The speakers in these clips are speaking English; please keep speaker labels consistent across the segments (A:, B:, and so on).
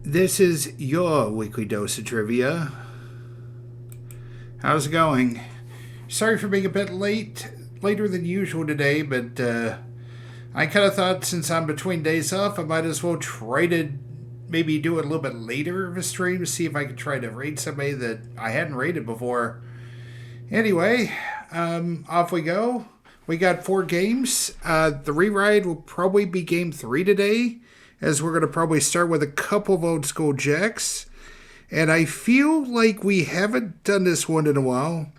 A: This is your weekly dose of trivia. How's it going? Sorry for being a bit later than usual today, but I kind of thought since I'm between days off, I might as well try to maybe do it a little bit later of a stream to see if I could try to raid somebody that I hadn't raided before. Anyway, off we go. We got 4 games. The re-ride will probably be game 3 today, as we're going to probably start with a couple of old school jacks. And I feel like we haven't done this one in a while.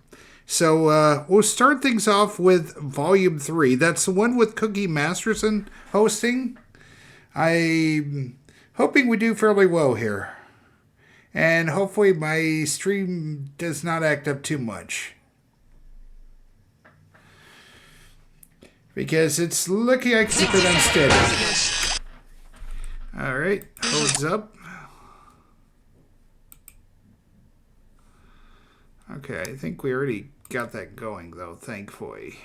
A: So we'll start things off with Volume 3. That's the one with Cookie Masterson hosting. I'm hoping we do fairly well here. And hopefully my stream does not act up too much, because it's looking like it's a bit unsteady. Alright, holds up. Okay, I think we already got that going, though, thankfully.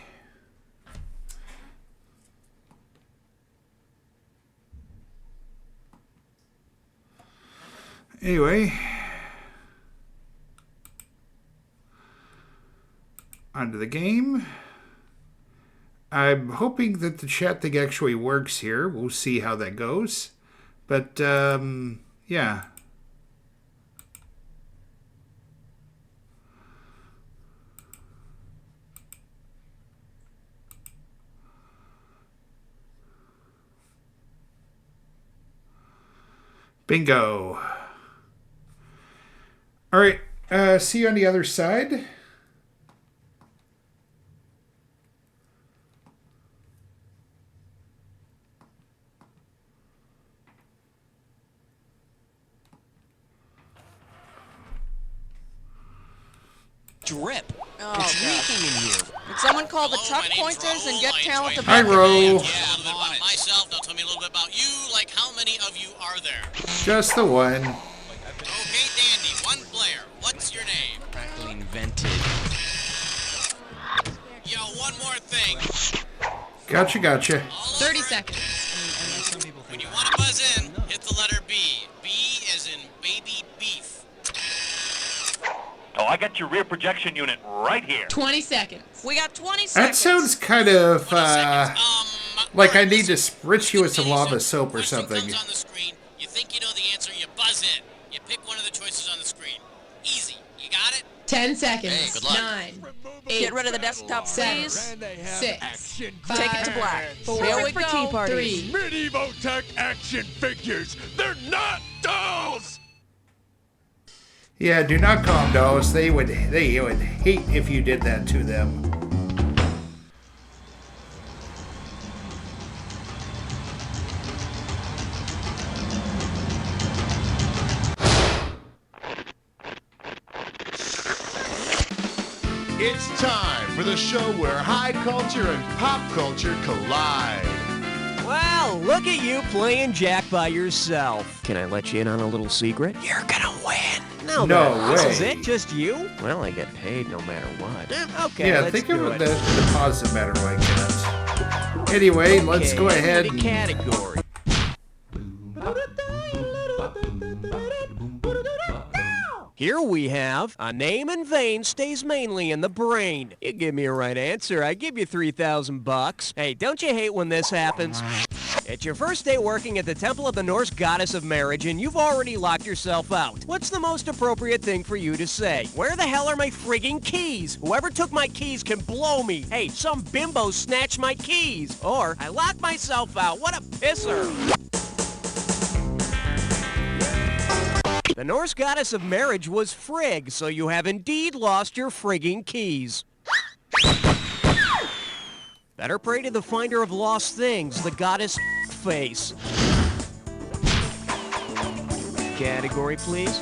A: Anyway, onto the game. I'm hoping that the chat thing actually works here. We'll see how that goes. But, yeah. Bingo. All right, see you on the other side.
B: Drip.
C: Oh,
B: it's
C: God.
B: leaking in here.
C: Did someone call the truck pointers and get talent to
A: Hi,
C: back
A: Ro.
D: Yeah, a little bit about myself. Now tell me a little bit about you. Like, how many of you are there?
A: Just the one.
D: Okay, Dandy, one player. What's your name?
B: Practically invented.
D: Yo, one more thing.
A: Gotcha.
D: All
C: 30
D: over-
C: seconds.
D: When you want to buzz in, hit the letter B. B as in baby beef.
E: Oh, I got your rear projection unit right here.
C: 20 seconds. We got 20
A: That
C: seconds.
A: sounds kind of,
D: 20 seconds.
A: like I
D: alright,
A: need to
D: listen.
A: spritz you with some
D: 50
A: lava
D: seconds.
A: soap or
D: Question
A: something.
D: comes on the screen. You think you know the answer, you buzz in. You pick one of the choices on the screen. Easy. You got it?
C: 10 seconds.
D: Hey, good luck.
C: 9, 8,
F: Get rid of the desktop,
C: 7,
F: please.
C: 6,
F: Take it to
C: 5,
F: black.
C: 4,
F: Perfect for tea parties.
C: 3.
G: Medieval tech action figures. They're not dolls.
A: Yeah, do not call them dolls. They would hate if you did that to them.
G: It's time for the show where high culture and pop culture collide.
H: Well, look at you playing Jack by yourself. Can I let you in on a little secret? You're gonna win.
A: No
H: This is
A: way.
H: it? Just you? Well, I get paid no matter what. Okay,
A: Yeah,
H: let's
A: think
H: do
A: of
H: it.
A: the positive matter like that. Anyway, let's go ahead
H: The
A: and...
H: category. Here we have, a name in vain stays mainly in the brain. You give me a right answer, I give you $3,000. Hey, don't you hate when this happens? It's your first day working at the Temple of the Norse Goddess of Marriage, and you've already locked yourself out. What's the most appropriate thing for you to say? Where the hell are my frigging keys? Whoever took my keys can blow me. Hey, some bimbo snatched my keys. Or, I locked myself out. What a pisser. The Norse Goddess of Marriage was Frigg, so you have indeed lost your frigging keys. Better pray to the finder of lost things, the goddess face. Category, please.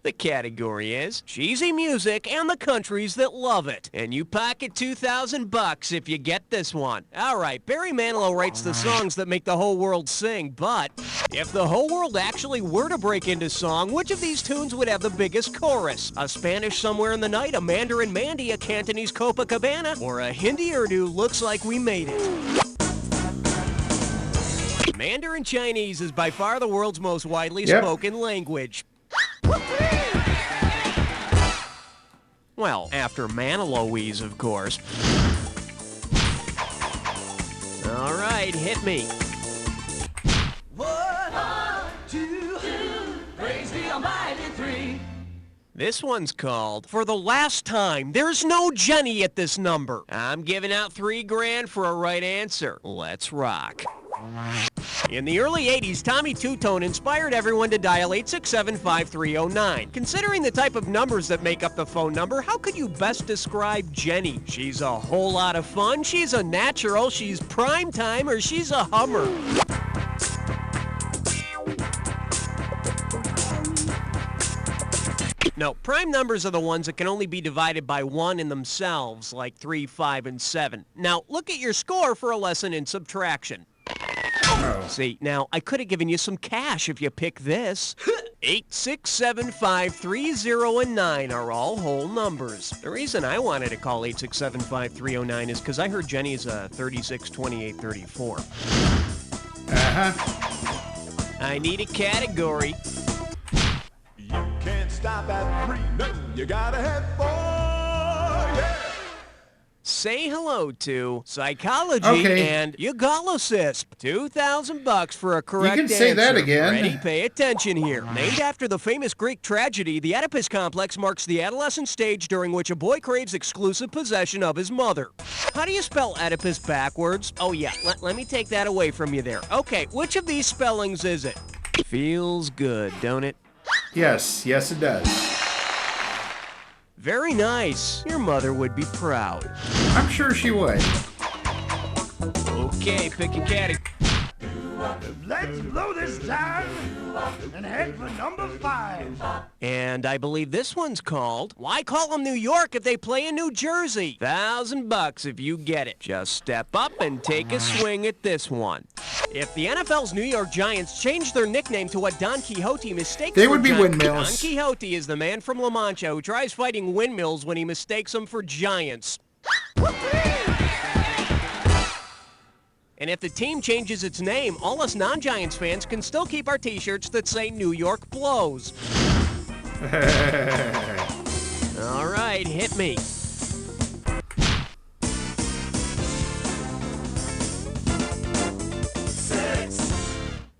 H: The The category is cheesy music and the countries that love it. And you pocket $2,000 if you get this one. All right, Barry Manilow writes the songs that make the whole world sing, but if the whole world actually were to break into song, which of these tunes would have the biggest chorus? A Spanish Somewhere in the Night, a Mandarin Mandy, a Cantonese Copacabana, or a Hindi Urdu Looks Like We Made It? Mandarin Chinese is by far the world's most widely spoken language. Well, after Maniloese, of course. All right, hit me. 1, 2, praise the Almighty 3. This one's called For the Last Time. There's no Jenny at this number. I'm giving out $3,000 for a right answer. Let's rock. In the early 80s, Tommy Two-Tone inspired everyone to dial 867-5309. Considering the type of numbers that make up the phone number, how could you best describe Jenny? She's a whole lot of fun, she's a natural, she's prime time, or she's a Hummer. No, prime numbers are the ones that can only be divided by 1 in themselves, like 3, 5, and 7. Now, look at your score for a lesson in subtraction. See, now, I could have given you some cash if you pick this. 8, 6, 7, 5, 3, 0, and 9 are all whole numbers. The reason I wanted to call 8675309 is because I heard Jenny's 36, 28, 34.
A: Uh-huh.
H: I need a category.
G: You can't stop at 3, no, you gotta have 4, yeah!
H: Say hello to psychology and Ugolisp. $2,000 for a correct answer.
A: You can say that again.
H: Ready? Pay attention here. Named after the famous Greek tragedy, the Oedipus complex marks the adolescent stage during which a boy craves exclusive possession of his mother. How do you spell Oedipus backwards? Oh yeah, let me take that away from you there. Okay, which of these spellings is it? Feels good, don't it?
A: Yes, it does.
H: Very nice. Your mother would be proud.
A: I'm sure she would.
H: Okay, pick a category.
G: Let's blow this time and head for number 5.
H: And I believe this one's called Why Call Them New York if they play in New Jersey? $1,000 if you get it. Just step up and take a swing at this one. If the NFL's New York Giants changed their nickname to what Don Quixote mistakes
A: They
H: for
A: would be windmills.
H: Don Quixote is the man from La Mancha who tries fighting windmills when he mistakes them for giants. And if the team changes its name, all us non-Giants fans can still keep our t-shirts that say New York blows. All right, hit me.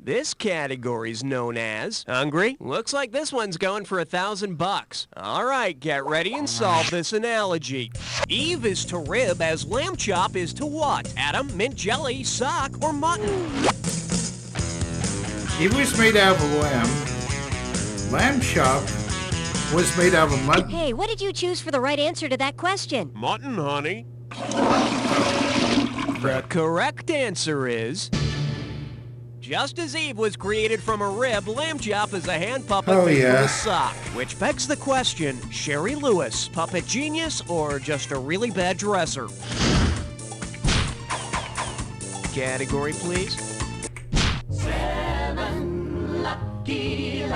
H: This category's known as Hungry? Looks like this one's going for $1,000. All right, get ready and solve this analogy. Eve is to rib as lamb chop is to what? Adam, mint jelly, sock, or mutton?
A: It was made out of lamb. Lamb chop was made out of mutton.
F: Hey, what did you choose for the right answer to that question?
H: Mutton, honey. The correct answer is... Just as Eve was created from a rib, lamb chop is a hand puppet made from a sock. Which begs the question, Sherry Lewis, puppet genius or just a really bad dresser? Category, please.
I: 7, lucky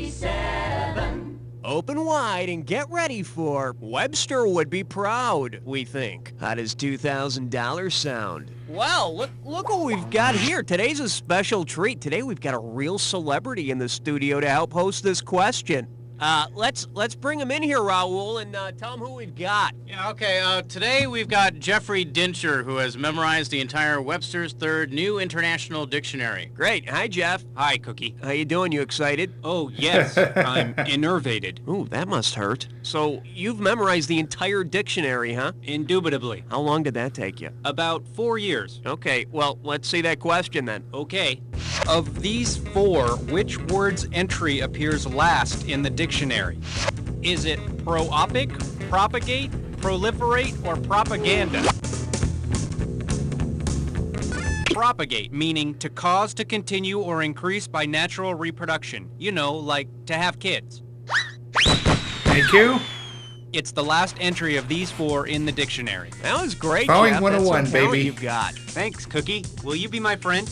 I: 7.
H: Open wide and get ready for Webster would be proud, we think. How does $2,000 sound? Well, look what we've got here. Today's a special treat. Today we've got a real celebrity in the studio to help host this question. Let's bring him in here, Raul, and tell him who we've got.
J: Yeah, okay. Today we've got Jeffrey Dincher, who has memorized the entire Webster's Third New International Dictionary.
H: Great. Hi, Jeff.
J: Hi, Cookie.
H: How you doing? You excited?
J: Oh, yes. I'm enervated.
H: Ooh, that must hurt. So, you've memorized the entire dictionary, huh?
J: Indubitably.
H: How long did that take you?
J: About 4 years.
H: Okay, well, let's see that question then.
J: Okay. Of these 4, which word's entry appears last in the dictionary? Is it proopic, propagate, proliferate, or propaganda? Propagate, meaning to cause to continue or increase by natural reproduction. You know, like to have kids.
A: Thank you.
J: It's the last entry of these 4 in the dictionary.
H: That was great,
A: Boeing
H: Jeff.
A: 101,
H: That's what talent
A: baby.
H: you've got.
J: Thanks, Cookie. Will you be my friend?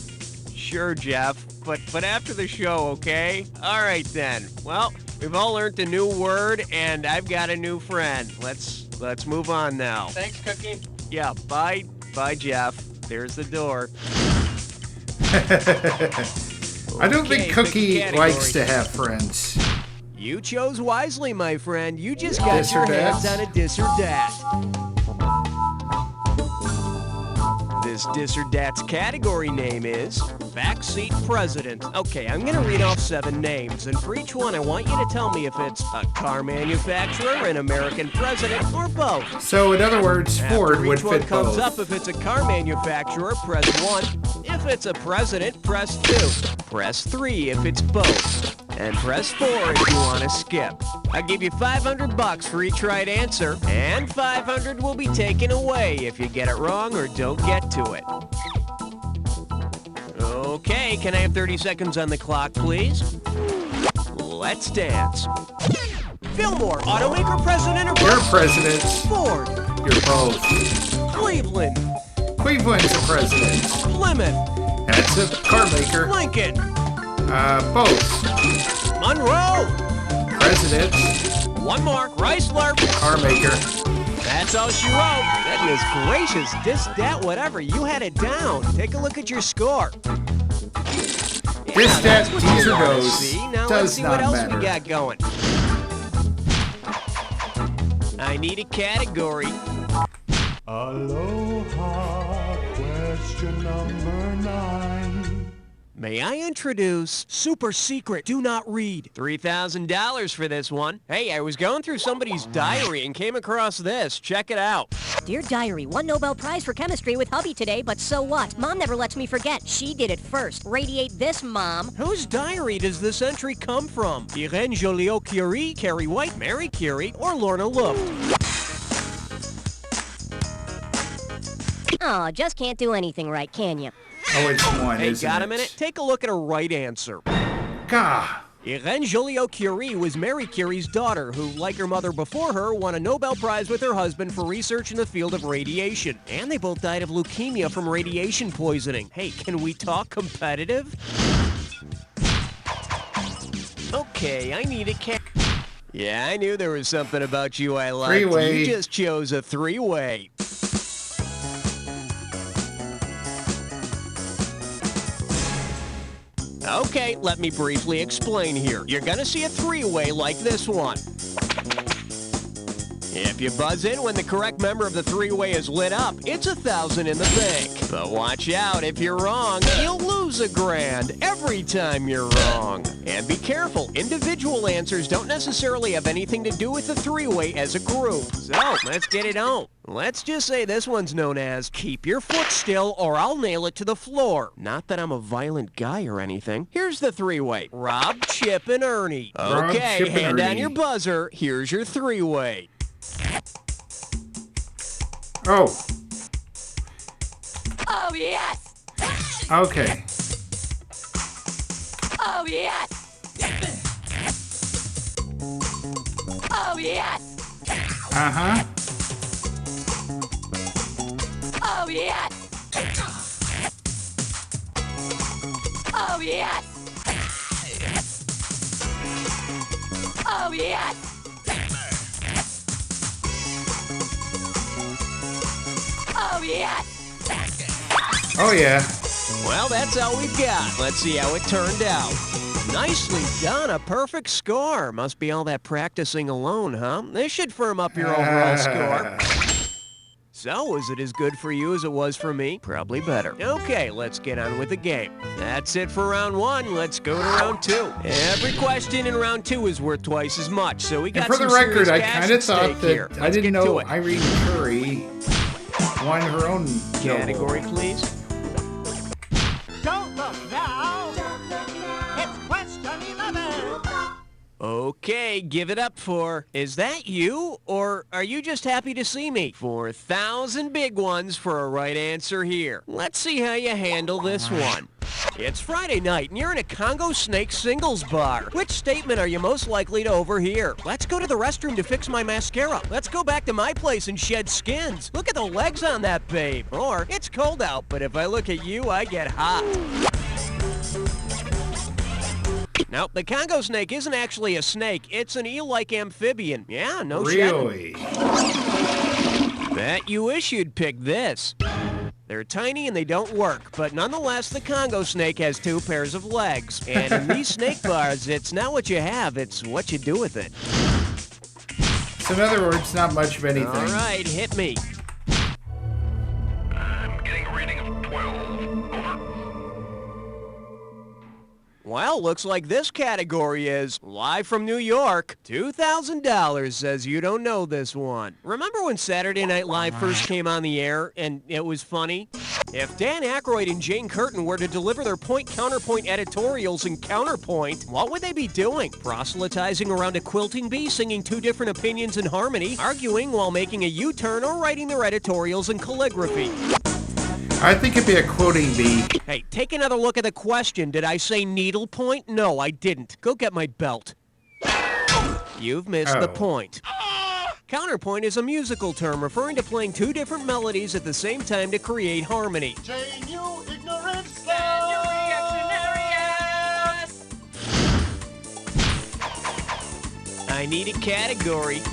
H: Sure, Jeff, but after the show, okay? All right, then. Well, we've all learned a new word, and I've got a new friend. Let's move on now.
J: Thanks, Cookie.
H: Yeah, bye, Jeff. There's the door.
A: I don't
H: Okay,
A: think Cookie
H: pick a
A: likes to
H: category.
A: have friends.
H: You chose wisely, my friend. You just got
A: Dis or
H: your
A: dat?
H: hands on a dis or dat. This dis or dat's category name is Backseat President. Okay, I'm going to read off 7 names, and for each one, I want you to tell me if it's a car manufacturer, an American president, or both.
A: So, in other words, Ford
H: After
A: would
H: each one
A: fit
H: comes
A: both.
H: up, if it's a car manufacturer, press 1. If it's a president, press 2. Press 3 if it's both. And press 4 if you want to skip. I'll give you $500 for each right answer, and $500 will be taken away if you get it wrong or don't get to it. Okay, can I have 30 seconds on the clock, please? Let's dance. Fillmore, automaker president or
A: You're
H: both?
A: president.
H: Ford.
A: You're both.
H: Cleveland.
A: Cleveland's a president.
H: Plymouth.
A: That's a car maker.
H: Lincoln.
A: Both.
H: Monroe.
A: President.
H: One more. Chrysler.
A: Car maker.
H: That's all she wrote. Goodness gracious, this, that, whatever. You had it down. Take a look at your score.
A: This, that,
H: that's what
A: these,
H: you
A: or
H: wanna
A: those
H: see. Now
A: does
H: let's see
A: not
H: what else
A: matter.
H: we got going. I need a category.
G: Aloha, question number 9.
H: May I introduce Super Secret Do Not Read? $3,000 for this one. Hey, I was going through somebody's diary and came across this. Check it out.
F: Dear Diary, won Nobel Prize for Chemistry with hubby today, but so what? Mom never lets me forget. She did it first. Radiate this, Mom.
H: Whose diary does this entry come from? Irene Joliot-Curie, Carrie White, Mary Curie, or Lorna Luft?
F: Oh, just can't do anything right, can you?
A: Oh, it's one,
H: Hey,
A: isn't
H: got
A: it?
H: a minute? Take a look at a right answer.
A: Gah.
H: Irene Joliot-Curie was Mary Curie's daughter, who, like her mother before her, won a Nobel Prize with her husband for research in the field of radiation. And they both died of leukemia from radiation poisoning. Hey, can we talk competitive? Okay, I need a Yeah, I knew there was something about you I liked.
A: Three-way.
H: You just chose a 3-way. Okay, let me briefly explain here. You're gonna see a 3-way like this one. If you buzz in when the correct member of the 3-way is lit up, it's $1,000 in the bank. But watch out, if you're wrong, you'll lose $1,000 every time you're wrong. And be careful, individual answers don't necessarily have anything to do with the 3-way as a group. So, let's get it on. Let's just say this one's known as Keep Your Foot Still or I'll Nail It to the Floor. Not that I'm a violent guy or anything. Here's the 3-way. Rob, Chip, and Ernie.
A: Rob,
H: Okay,
A: Chip, and
H: hand on
A: Ernie.
H: your buzzer. Here's your 3-way.
A: Oh,
I: Oh, yes!
A: okay.
I: Oh, yes! Oh, yes!
A: Uh-huh.
I: Oh, yes! Oh, yes! Oh, yes! Oh, yes!
A: Oh, yeah.
H: Well, that's all we've got. Let's see how it turned out. Nicely done. A perfect score. Must be all that practicing alone, huh? This should firm up your overall score. So, was it as good for you as it was for me? Probably better. Okay, let's get on with the game. That's it for round 1. Let's go to round 2. Every question in round 2 is worth twice as much, so we
A: And
H: got
A: for the
H: some
A: record,
H: serious
A: I
H: cash
A: kind of
H: at stake
A: thought that
H: here.
A: I
H: Let's
A: didn't
H: get to
A: know
H: it.
A: Irene Curry won her own
H: Category,
A: Nobel.
H: please.
I: Don't look now! It's question 11!
H: Okay, give it up for, is that you? Or are you just happy to see me? 4,000 big ones for a right answer here. Let's see how you handle this one. It's Friday night and you're in a Congo Snake singles bar. Which statement are you most likely to overhear? Let's go to the restroom to fix my mascara. Let's go back to my place and shed skins. Look at the legs on that babe. Or, it's cold out, but if I look at you, I get hot. Now, the Congo snake isn't actually a snake. It's an eel-like amphibian. Yeah, no shit.
A: Really?
H: Bet you wish you'd pick this. They're tiny and they don't work, but nonetheless, the Congo snake has 2 pairs of legs. And in these snake bars, it's not what you have, it's what you do with it.
A: So in other words, not much of anything.
H: All right, hit me.
E: I'm getting a reading of 12. Over.
H: Well, looks like this category is live from New York. $2,000 says you don't know this one. Remember when Saturday Night Live first came on the air and it was funny? If Dan Aykroyd and Jane Curtin were to deliver their point-counterpoint editorials in Counterpoint, what would they be doing? Proselytizing around a quilting bee, singing 2 different opinions in harmony, arguing while making a U-turn, or writing their editorials in calligraphy?
A: I think it'd be a quoting bee.
H: Hey, take another look at the question. Did I say needlepoint? No, I didn't. Go get my belt. You've missed the point. Counterpoint is a musical term referring to playing 2 different melodies at the same time to create harmony.
G: Chain you ignorant
C: Stand your reactionary ass.
H: I need a category.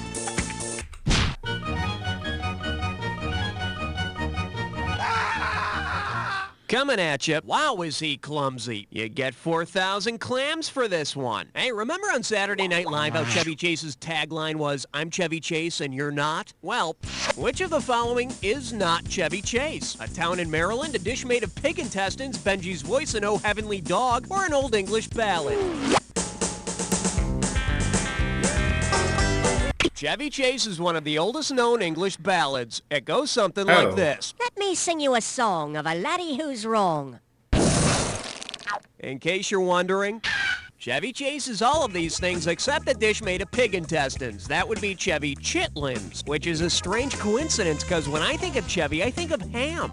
H: Coming at you. Wow, is he clumsy. You get 4,000 clams for this one. Hey, remember on Saturday Night Live how Chevy Chase's tagline was, "I'm Chevy Chase and you're not"? Well, which of the following is not Chevy Chase? A town in Maryland, a dish made of pig intestines, Benji's voice, an Oh Heavenly Dog, or an Old English ballad? Chevy Chase is one of the oldest known English ballads. It goes something like this.
F: Let me sing you a song of a laddie who's wrong.
H: In case you're wondering, Chevy Chase is all of these things except a dish made of pig intestines. That would be Chevy Chitlins, which is a strange coincidence because when I think of Chevy, I think of ham.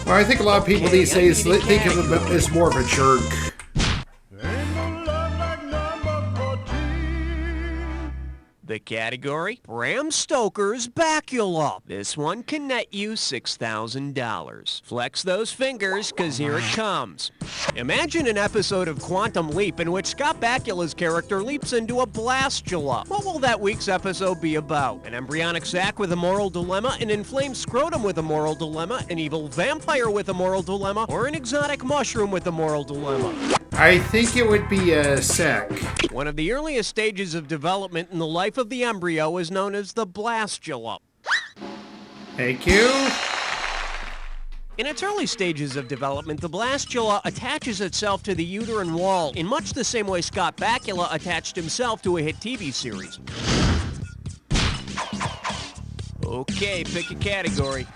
A: Well, I think a lot of people these days think of him as more of a jerk.
H: The category, Bram Stoker's Bacula. This one can net you $6,000. Flex those fingers, because here it comes. Imagine an episode of Quantum Leap in which Scott Bakula's character leaps into a blastula. What will that week's episode be about? An embryonic sac with a moral dilemma, an inflamed scrotum with a moral dilemma, an evil vampire with a moral dilemma, or an exotic mushroom with a moral dilemma?
A: I think it would be a sac.
H: One of the earliest stages of development in the life of the embryo is known as the blastula.
A: Thank you.
H: In its early stages of development, the blastula attaches itself to the uterine wall in much the same way Scott Bakula attached himself to a hit TV series. Okay, pick a category.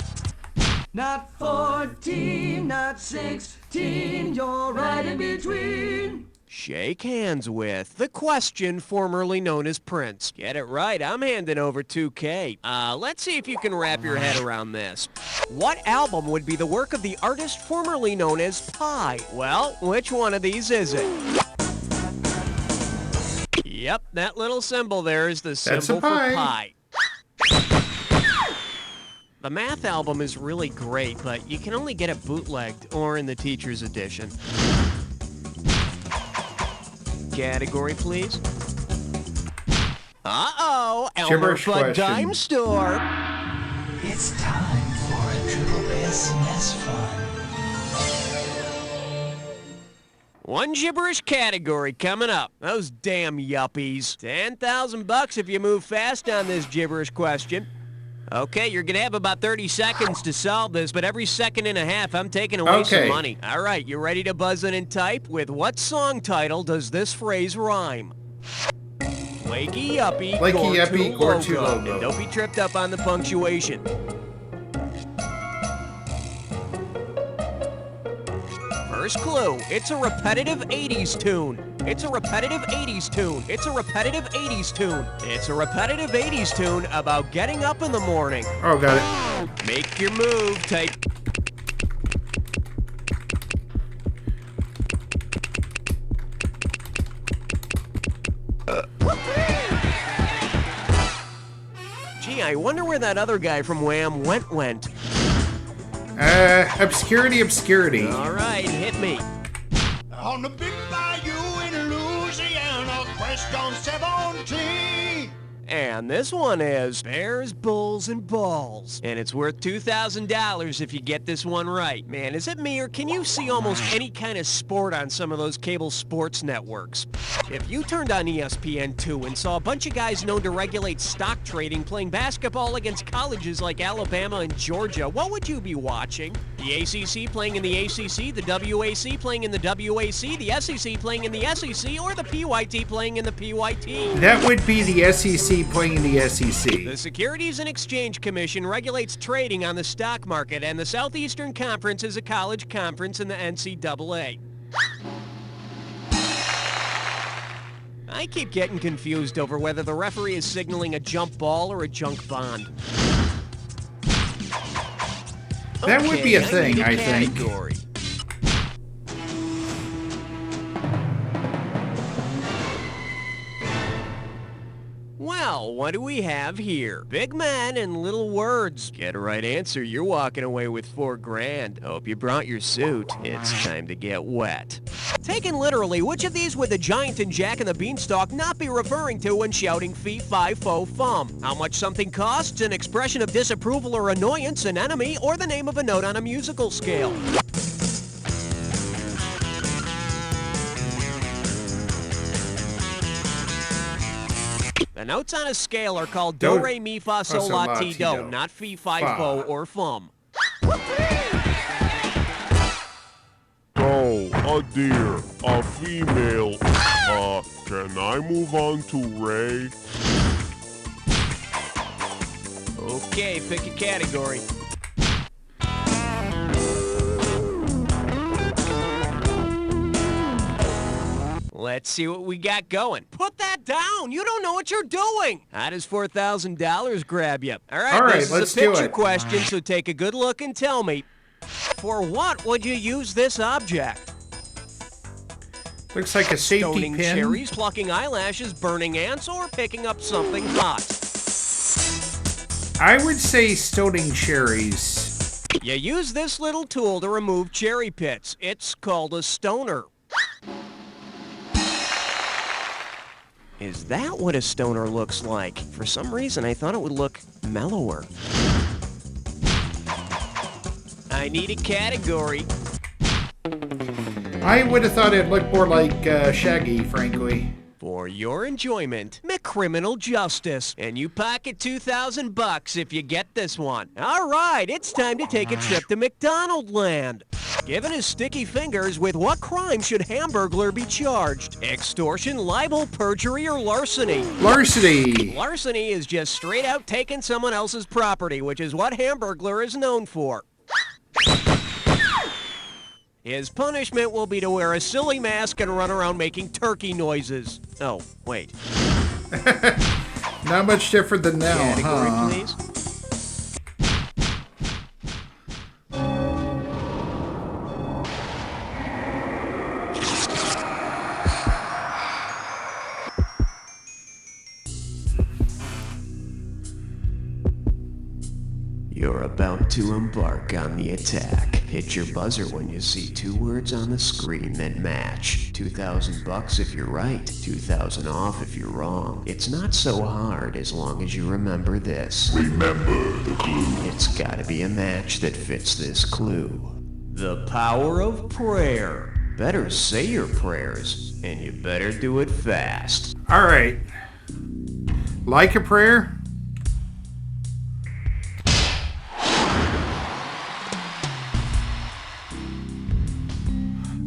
I: Not 14, not 16, you're right in between.
H: Shake hands with the question formerly known as Prince. Get it right, I'm handing over $2K. Let's see if you can wrap your head around this. What album would be the work of the artist formerly known as Pi? Well, which one of these is it? Yep, that little symbol there is the symbol for pi. The Math album is really great, but you can only get it bootlegged or in the teacher's edition. Category, please. Uh-oh, Elmer Fudd Dime Store.
I: It's time for a triple SMS fun.
H: One gibberish category coming up. Those damn yuppies. $10,000 if you move fast on this gibberish question. Okay, you're going to have about 30 seconds to solve this, but every second and a half, I'm taking away some money. All right, you ready to buzz in and type? With what song title does this phrase rhyme? Flaky Yuppie,
A: Gore-To Logo.
H: And don't be tripped up on the punctuation. First clue, it's a repetitive 80s tune. It's a repetitive 80s tune. It's a repetitive 80s tune. It's a repetitive 80s tune about getting up in the morning.
A: Oh, got it.
H: Make your move. Type. Gee, I wonder where that other guy from Wham went.
A: Obscurity.
H: All right, hit me.
G: On the big bayou in Louisiana, quest on 17.
H: And this one is Bears, Bulls, and Balls. And it's worth $2,000 if you get this one right. Man, is it me, or can you see almost any kind of sport on some of those cable sports networks? If you turned on ESPN2 and saw a bunch of guys known to regulate stock trading playing basketball against colleges like Alabama and Georgia, what would you be watching? The ACC playing in the ACC, the WAC playing in the WAC, the SEC playing in the SEC, or the PYT playing in the PYT?
A: That would be the SEC playing in the SEC.
H: The Securities and Exchange Commission regulates trading on the stock market, and the Southeastern Conference is a college conference in the NCAA. I keep getting confused over whether the referee is signaling a jump ball or a junk bond.
A: That would be a thing,
H: need
A: I think.
H: category. Well, what do we have here? Big man and little words. Get a right answer, you're walking away with $4,000. Hope you brought your suit. It's time to get wet. Taken literally, which of these would the Giant and Jack and the Beanstalk not be referring to when shouting fee, fi, fo, fum? How much something costs, an expression of disapproval or annoyance, an enemy, or the name of a note on a musical scale? The notes on a scale are called do, re, mi, fa, sol, la, ti, do, not fee, fi, fo, or fum.
K: Oh, a deer, a female. Can I move on to Ray?
H: Okay, pick a category. Let's see what we got going. Put that down! You don't know what you're doing! How does $4,000 grab you? All right, this is a picture question, so take a good look and tell me. For what would you use this object?
A: Looks like a safety
H: Stoning
A: pin.
H: cherries, plucking eyelashes, burning ants, or picking up something hot?
A: I would say stoning cherries.
H: You use this little tool to remove cherry pits. It's called a stoner. Is that what a stoner looks like? For some reason, I thought it would look mellower. I need a category.
A: I would have thought it looked more like Shaggy, frankly.
H: For your enjoyment, McCriminal Justice. And you pocket $2,000 if you get this one. All right, it's time to take a trip to McDonald Land. Given his sticky fingers, with what crime should Hamburglar be charged? Extortion, libel, perjury, or larceny?
A: Larceny.
H: Larceny is just straight out taking someone else's property, which is what Hamburglar is known for. His punishment will be to wear a silly mask and run around making turkey noises. Oh, wait.
A: Not much different than now,
H: category, please. You're about to embark on the attack. Hit your buzzer when you see two words on the screen that match. $2,000 if you're right, 2,000 off if you're wrong. It's not so hard as long as you remember this.
K: Remember the clue.
H: It's gotta be a match that fits this clue. The power of prayer. Better say your prayers, and you better do it fast.
A: All right. Like a prayer?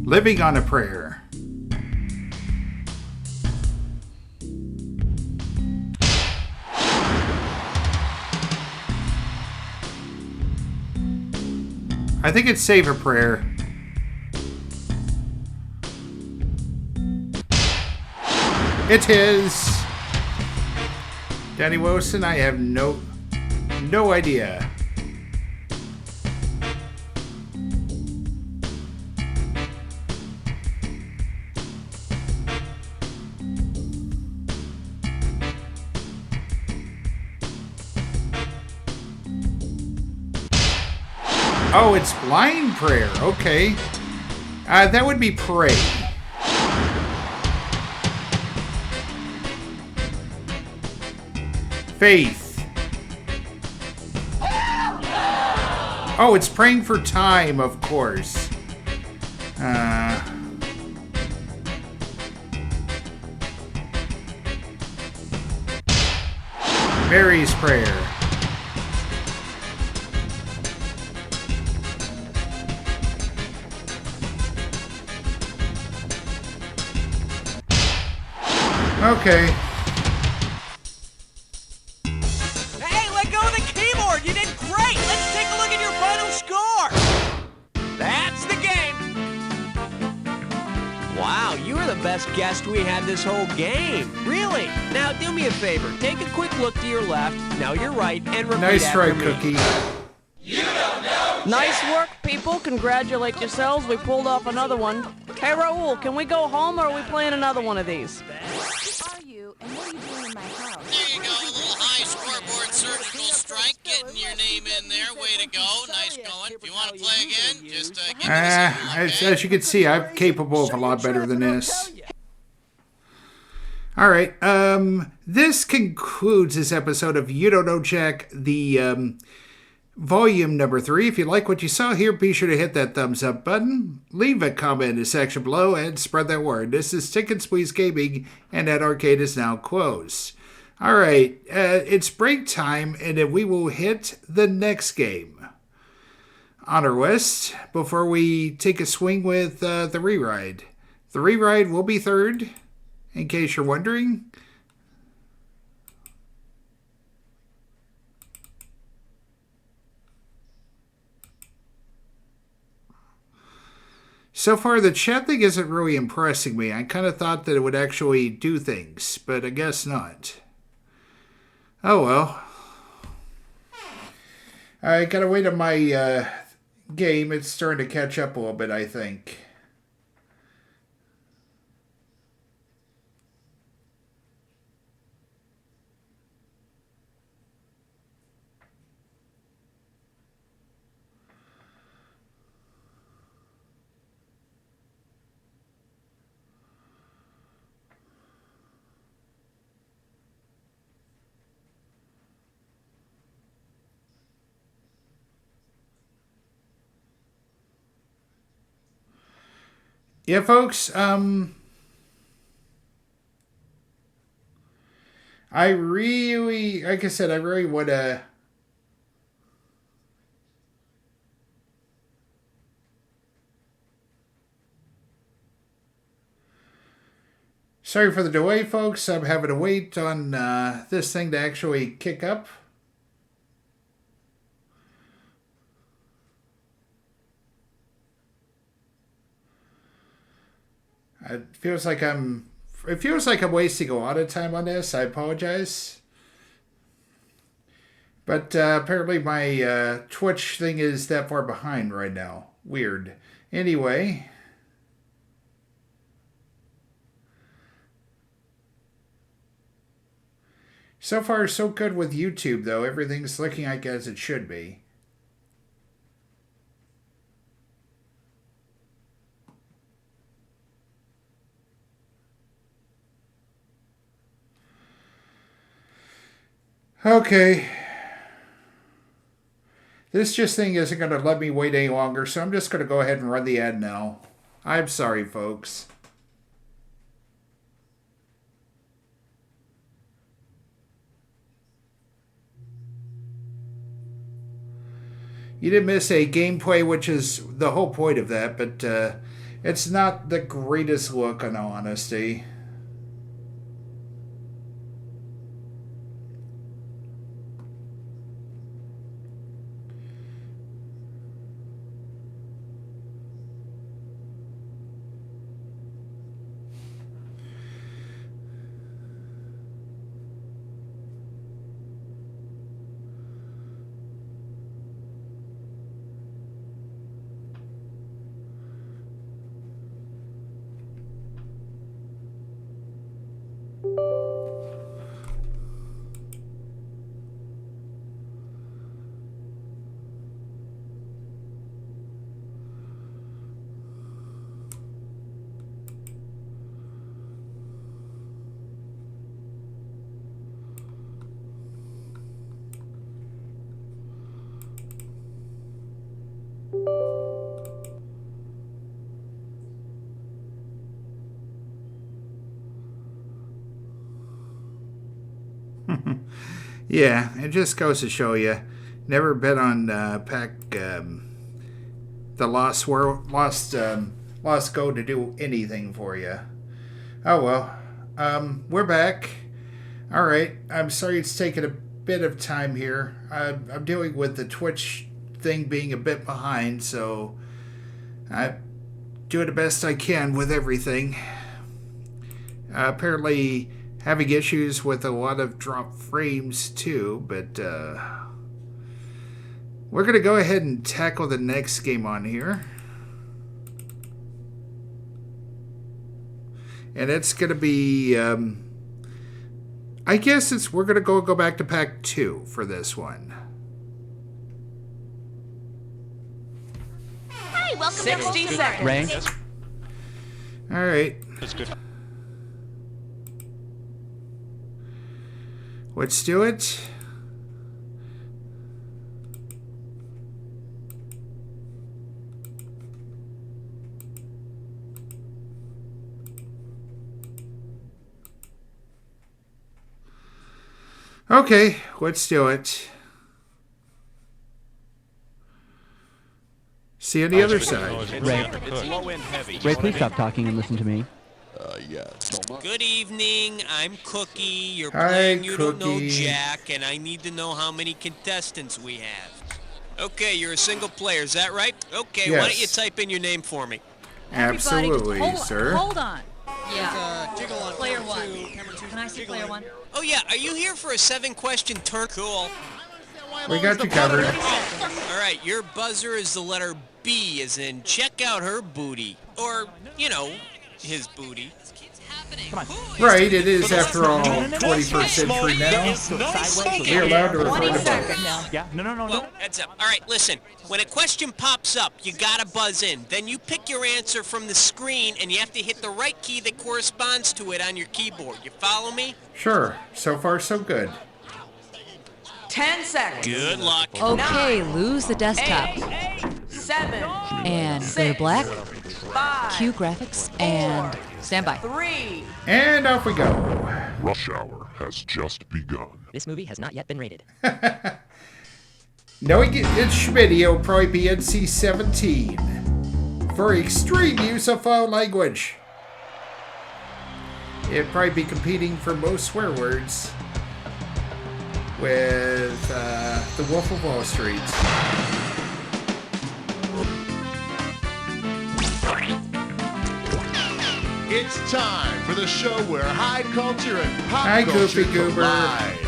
A: Living on a prayer. I think it's save a prayer. It is. Danny Wilson, I have no idea. Oh, it's blind prayer. Okay. That would be pray. Faith. Oh, it's praying for time, of course. Mary's prayer. Okay.
H: Hey, let go of the keyboard! You did great! Let's take a look at your final score! That's the game! Wow, you were the best guest we had this whole game. Really? Now do me a favor. Take a quick look to your left, now your right, and repeat
A: Nice
H: after
A: try,
H: me.
A: Cookie.
C: Nice work, people. Congratulate yourselves. We pulled off another one. Hey, Raul, can we go home or are we playing another one of these?
D: There you go, a little high scoreboard surgical strike, getting your name in there. Way to go, nice going. If you want to play again, just give me the signal,
A: As you can see, I'm capable of a lot better than this. All right. This concludes this episode of You Don't Know Jack, the volume number 3. If you like what you saw here, be sure to hit that thumbs up button, leave a comment in the section below, and spread that word. This is Tick and Squeeze Gaming, and that arcade is now closed. All right, it's break time, and then we will hit the next game on our list before we take a swing with the re-ride. The re-ride will be third, in case you're wondering. So far, the chat thing isn't really impressing me. I kind of thought that it would actually do things, but I guess not. Oh well. I gotta wait on my game. It's starting to catch up a little bit, I think. Yeah, folks, I really, like I said, I really want to... Sorry for the delay, folks. I'm having to wait on this thing to actually kick up. It feels like I'm wasting a lot of time on this. I apologize. But apparently my Twitch thing is that far behind right now. Weird. Anyway. So far, so good with YouTube, though. Everything's looking like as it should be. Okay. This thing isn't going to let me wait any longer, so I'm just going to go ahead and run the ad now. I'm sorry, folks. You didn't miss a gameplay, which is the whole point of that, but it's not the greatest look, in all honesty. Yeah, it just goes to show you. Never been on Pack the Lost Go to do anything for you. Oh well. We're back. All right. I'm sorry it's taken a bit of time here. I'm dealing with the Twitch thing being a bit behind, so I'm doing the best I can with everything. Apparently having issues with a lot of drop frames too, but we're going to go ahead and tackle the next game on here. And it's going to be, I guess we're going to go back to Pack 2 for this one.
L: Hey, welcome
C: 60 seconds.
J: Ray?
A: All right.
J: That's good.
A: Let's do it. Okay, let's do it. See you on the other side.
J: Ray, Ray, please stop talking and listen to me.
D: Good evening, I'm Cookie. You're
A: Hi,
D: playing You Don't Know
A: Cookie.
D: Jack, and I need to know how many contestants we have. Okay, you're a single player, is that right? Okay, why don't you
A: Yes.
D: type in your name for me?
A: Absolutely, sir.
L: Hold on. Yeah. Player one. Can I see player one?
D: Oh yeah, are you here for a 7-question turn? Cool.
A: We got you covered.
D: All right, your buzzer is the letter B, as in check out her booty. Or, you know, his booty.
A: Right, it is after all 21st century now. We're allowed to refer to both.
J: Yeah, no.
D: Whoa, heads up. All right, listen. When a question pops up, you gotta buzz in. Then you pick your answer from the screen, and you have to hit the right key that corresponds to it on your keyboard. You follow me?
A: Sure, so far so good.
C: 10 seconds.
D: Good luck.
L: Okay, lose the desktop.
C: 8, 7,
L: And go to black,
C: 5,
L: cue graphics, and stand by.
C: 3.
A: And off we go.
K: Rush hour has just begun.
F: This movie has not yet been rated.
A: Knowing it's Schmitty, it'll probably be NC-17 for extreme use of foul language. It'd probably be competing for most swear words with The Wolf of Wall Street.
G: It's time for the show where high culture and pop
A: Hi,
G: culture
A: Goofy Goober.
G: collide.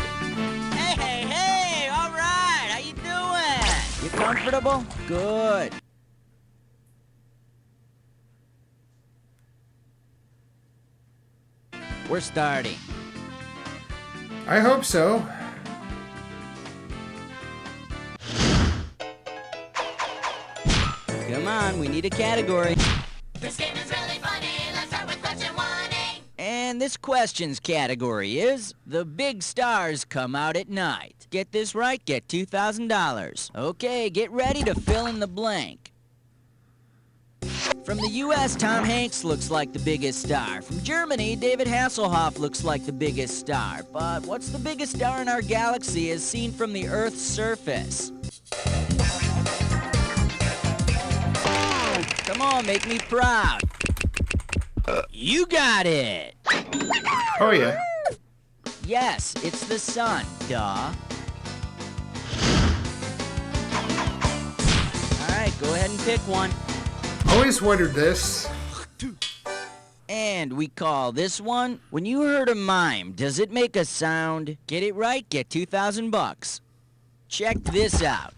H: Hey, all right. How you doing? You comfortable? Good. We're starting.
A: I hope so.
H: Come on, we need a category.
L: This game is really funny. Let's start with question 1A.
H: And this question's category is the big stars come out at night. Get this right, get $2,000. Okay, get ready to fill in the blank. From the U.S., Tom Hanks looks like the biggest star. From Germany, David Hasselhoff looks like the biggest star. But what's the biggest star in our galaxy as seen from the Earth's surface? Come on, make me proud. You got it.
A: Oh, yeah.
H: Yes, it's the sun, duh. Alright, go ahead and pick one.
A: Always wondered this.
H: And we call this one, when you heard a mime, does it make a sound? Get it right, get $2,000. Check this out.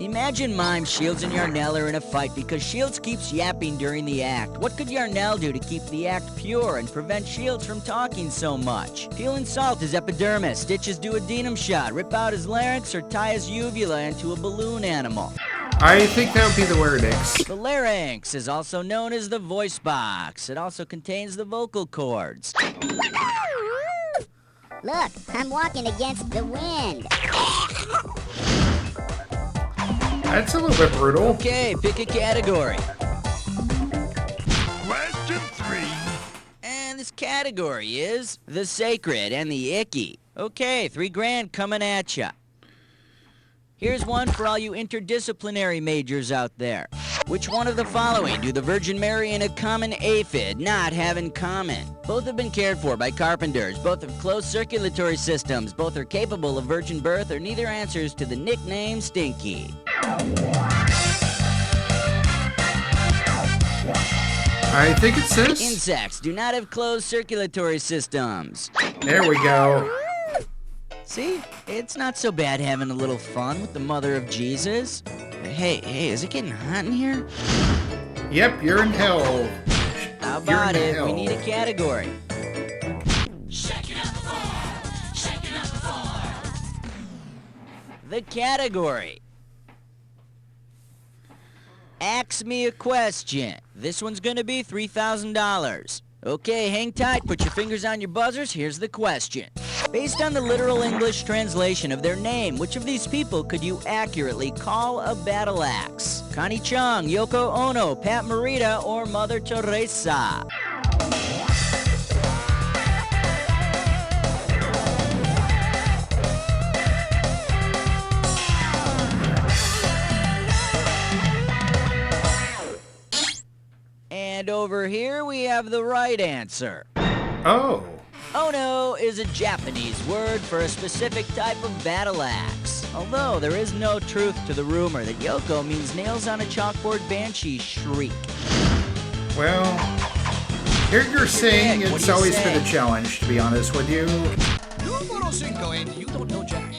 H: Imagine Mime, Shields, and Yarnell are in a fight because Shields keeps yapping during the act. What could Yarnell do to keep the act pure and prevent Shields from talking so much? Peel and salt his epidermis, stitch his duodenum shot, rip out his larynx, or tie his uvula into a balloon animal.
A: I think that would be the larynx.
H: The larynx is also known as the voice box. It also contains the vocal cords.
M: Look, I'm walking against the wind.
A: That's a little bit brutal.
H: Okay, pick a category.
G: Question 3.
H: And this category is the sacred and the icky.
N: Okay, $3,000 coming at ya. Here's one for all you interdisciplinary majors out there. Which one of the following do the Virgin Mary and a common aphid not have in common? Both have been cared for by carpenters. Both have closed circulatory systems. Both are capable of virgin birth, or neither answers to the nickname Stinky.
A: I think it's this.
N: Insects do not have closed circulatory systems.
A: There we go.
N: See? It's not so bad having a little fun with the mother of Jesus. Hey, is it getting hot in here?
A: Yep, you're in hell.
N: How about it? We need a category. The category. Ask me a question. This one's gonna be $3,000. Okay, hang tight, put your fingers on your buzzers, here's the question. Based on the literal English translation of their name, which of these people could you accurately call a battle axe? Connie Chung, Yoko Ono, Pat Morita, or Mother Teresa? And over here we have the right answer.
A: Oh.
N: Ono is a Japanese word for a specific type of battle axe. Although there is no truth to the rumor that Yoko means nails on a chalkboard banshee shriek.
A: Well, here you're saying it's always been a challenge, to be honest with you.
L: You don't know Jack.